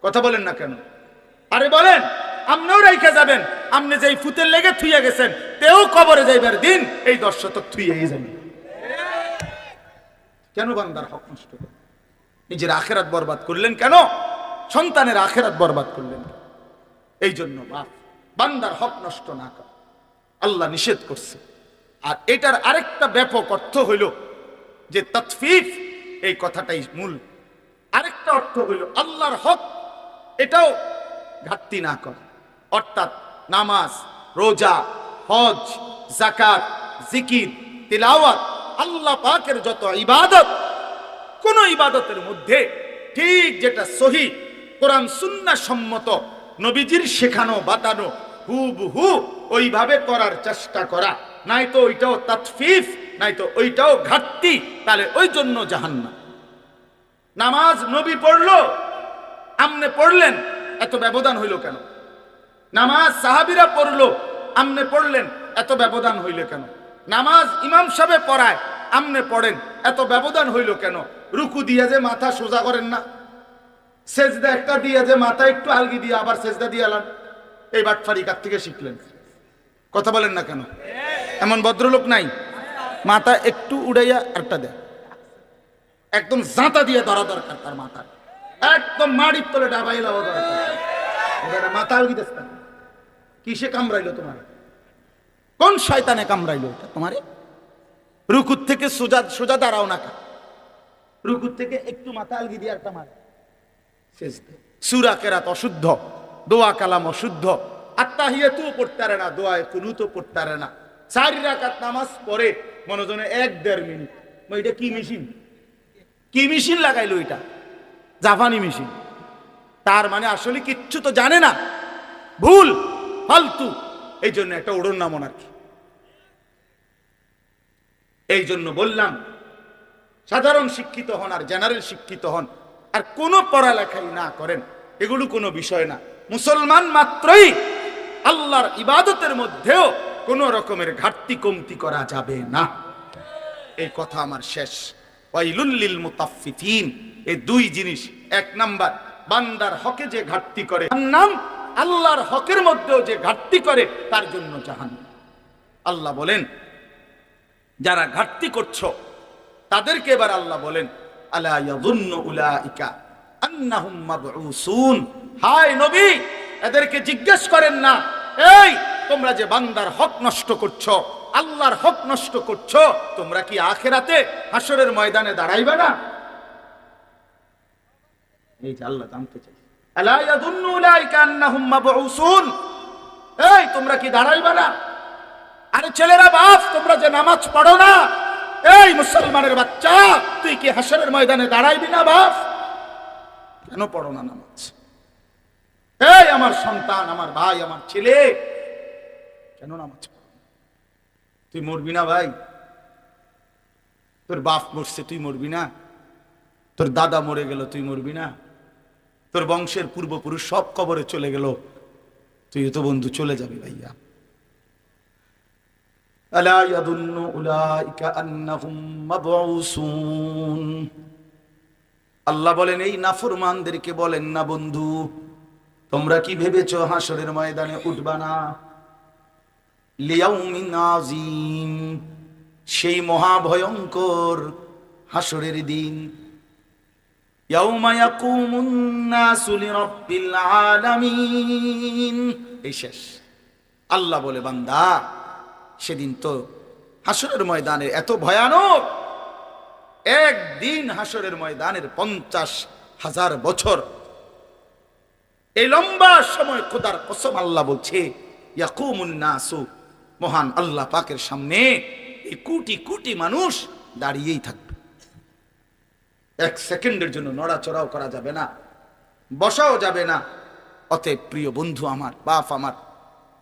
কথা বলেন না কেন? আরে বলেন, আপনিও রাইখা যাবেন? আপনি যেই ফুতের লেগে থুইয়া গেছেন, তেও কবরে যাইবার দিন এই 10 শতক থুইয়াই যাবেন। কেন বান্দার হক নষ্ট করলেন? নিজের আখেরাত বরবাদ করলেন কেন? সন্তানের আখেরাত বরবাদ করলেন? এই জন্য বান্দার হক নষ্ট না কর, আল্লাহ নিষেধ করছে। আর এটার আরেকটা ব্যাপক অর্থ হইল যে তাতফিফ, এই কথাটাই মূল। আরেকটা অর্থ হইল আল্লাহর হক এটাও ঘাটতি না কর, অর্থাৎ নামাজ, রোজা, হজ, যাকাত, জিকির, তিলাওয়াত, আল্লাহ পাকের যত ইবাদত, কোন ইবাদতের মধ্যে ঠিক যেটা সহি কোরআন সুন্নাহ সম্মত, নবীজির শেখানো বাতানো হুবহু ওইভাবে করার চেষ্টা করা, নাই তো ওইটাও তাতফিফ, নাই তো ওইটাও ঘাটতি, তাহলে ওই জন্য জাহান্নাম। নামাজ নবী পড়লো, আমনে পড়লেন, এত ব্যবধান হইল কেন? নামাজ সাহাবীরা পড়লো, আমনে পড়লেন, এত ব্যবধান হইল কেন? নামাজ ইমাম সাহেব পড়ায়, আমনে পড়েন, এত ব্যবধান হইল কেন? রুকু দিয়ে যে মাথা সোজা করেন না, সেজদা একটা দিয়ে যে মাথা একটু আলগি দিয়ে আবার সেজদা দিয়ে আলান, এই বাটফারি কার থেকে শিখলেন? কথা বলেন না কেন? এমন ভদ্রলোক নাই মাথা একটু উড়াইয়া আরটা দেয়, একদম জাঁতা দিয়ে ধরা দরকার, তার মাথা একদম মাড়ির তলে ডাবাই লাওয়া দরকার। মাথা আলগি দেশ কিসে কামড়াইলো তোমার? কোন শয়তানে কামড়াইলো এটা তোমারে? রুকুর থেকে সোজা সোজা দাঁড়াও না, রুকুর থেকে একটু মাথা আলগি দিয়ে একটা মারে। সূরা কেরাত অশুদ্ধ, দোয়া কালাম অশুদ্ধ, আত্তাহিয়াতুও পড়তে পারে না, দোয়ায়ে কুনুতও পড়তে পারে না। 4 রাকাত নামাজ পড়ে মনোজনে 1-1.5 মিনিট। এটা কি মেশিন? কি মেশিন লাগাইলো? এটা জাপানি মেশিন। তার মানে আসলে কিচ্ছু তো জানে না, ভুল ফালতু। এই জন্য একটা ওড়ন নামন আর কি। এই জন্য বললাম, সাধারণ শিক্ষিত হন আর জেনারেল শিক্ষিত হন, আর কোনো পড়ালেখাই না করেন, এগুলো কোনো বিষয় না। মুসলমান মাত্রই আল্লাহর ইবাদতের মধ্যেও কোনো রকমের ঘাটতি কমতি করা যাবে না। এই কথা আমার শেষ। ওয়াইলুল লিল মুতাফফিফিন, এই 2 জিনিস। 1 নাম্বার, বান্দার হকে যে ঘাটতি করে জাহান্নাম, আল্লাহর হকের মধ্যেও যে ঘাটতি করে তার জন্য জাহান্নাম। আল্লাহ বলেন যারা ঘাটতি করছো তাদেরকে এবার আল্লাহ বলেন, আলা ইয়াযুন্নু উলাইকা আন্নাহুম মাবউসুন। হায় নবী, এদেরকে জিজ্ঞেস করেন না, এই তোমরা যে বান্দার হক নষ্ট করছো, আল্লাহর হক নষ্ট করছো, তোমরা কি আখিরাতে হাসরের ময়দানে দাঁড়াইবে না? এই যে আল্লাহ জানতে চাই, আলা ইয়াযুন্নু উলাইকা আন্নাহুম মাবউসুন, এই তোমরা কি দাঁড়াইবে না? আরে ছেলেরা, বাপ, তোমরা যে নামাজ পড়ো না, এই মুসলমানের বাচ্চা, তুই কি হাসরের ময়দানে দাঁড়াইবি না বাপ? কেন পড়ো না নামাজ? এই আমার সন্তান, আমার ভাই, আমার ছেলে, কেন নামাজ পড়ো? তুই মরবি না ভাই? তোর বাপ মরছে, তুই মরবি না? তোর দাদা মরে গেল, তুই মরবি না? তোর বংশের পূর্বপুরুষ সব কবরে চলে গেল, তুই তো বন্ধু চলে যাবি ভাইয়া। আলা ইয়াদুন্নু উলাইকা আন্নাহুম মাবউসুন। আল্লাহ বলেন, এই নাফরমানদেরকে বলেন না, বন্ধু তোমরা কি ভেবেছো হাসরের ময়দানে উঠবা না? লিয়াউমিন আযীম, সেই মহাভয়ঙ্কর হাসরের দিন। ইয়াউমা ইয়াকুমুন নাসু লিরাব্বিল আলামিন। এই শেষ। আল্লাহ বলে, বান্দা সেদিন তো হাসরের ময়দানের এত ভয়ানক, একদিন হাসরের ময়দানের 50,000 বছর, এই লম্বা সময় খোদার কসম আল্লাহ বলছে, ইয়াকুমুন নাসু, মহান আল্লাহ পাকের সামনে এই কোটি কোটি মানুষ দাঁড়িয়েই থাকবে। এক সেকেন্ডের জন্য নড়াচড়াও করা যাবে না, বসাও যাবে না। অতএব প্রিয় বন্ধু আমার, বাপ আমার,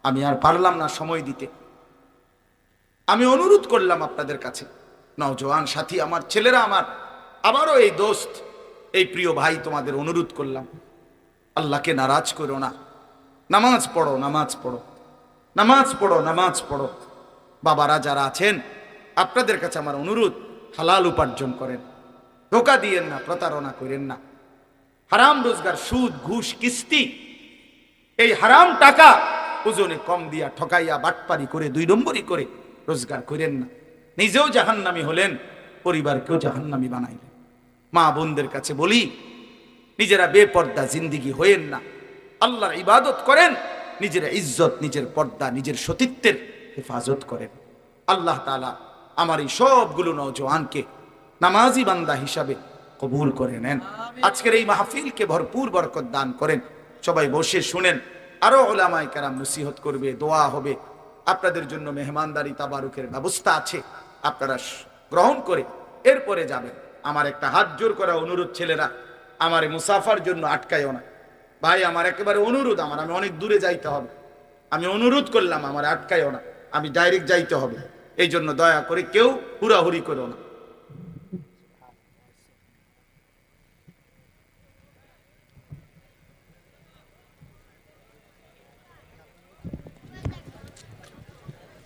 আমি আর পারলাম না সময় দিতে। আমি অনুরোধ করলাম আপনাদের কাছে, নওজোয়ান সাথী আমার, ছেলেরা আমার, আবারও এই দোস্ত, এই প্রিয় ভাই, তোমাদের অনুরোধ করলাম, আল্লাহকে নারাজ করো না। নামাজ পড়ো, নামাজ পড়ো, নামাজ পড়ো, নামাজ পড়ো। বাবারা যারা আছেন, আপনাদের কাছে আমার অনুরোধ, হালাল উপার্জন করেন, ধোঁকা দিয়েন না, প্রতারণা করেন না। হারাম রোজগার, সুদ, ঘুষ, কিস্তি, এই হারাম টাকা ওজনে কম দিয়া ঠকাইয়া বাটপারি করে 2 নম্বরই করে রোজগার করেন না। নিজেও জাহান্নামী হলেন, পরিবারকেও জাহান্নামী বানাইলেন। মা বোনদের কাছে বলি, নিজেরা বেপর্দা জিন্দিগি হয়েন না, আল্লাহর ইবাদত করেন, নিজের ইজ্জত, নিজের পর্দা, নিজের সতীত্বের হেফাজত করেন। আল্লাহ তাআলা আমার এই সবগুলো নওজোয়ানকে নামাজি বান্দা হিসাবে কবুল করে নেন। আজকের এই মাহফিলকে ভরপুর বরকত দান করেন। সবাই বসে শুনেন, আরো উলামায়ে কেরাম নসিহত করবে, দোয়া হবে। আপনাদের জন্য মেহমানদারি তাবারুকের ব্যবস্থা আছে, আপনারা গ্রহণ করে এরপরে যাবেন। আমার একটা হাত জোর করা অনুরোধ, ছেলেরা আমার মুসাফার জন্য আটকায়ও না ভাই, আমার একেবারে অনুরোধ, আমি অনেক দূরে যাইতে হবে, আমি অনুরোধ করলাম, আমার আটকায়ও না, আমি ডাইরেক্ট যাইতে হবে। এই জন্য দয়া করে কেউ হুড়াহুড়ি করো না।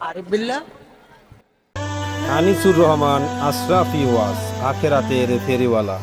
আরিফ বিল্লাহ, আনিসুর রহমান, আশরাফি ওয়াজ, আখেরাতের ফেরিওয়ালা।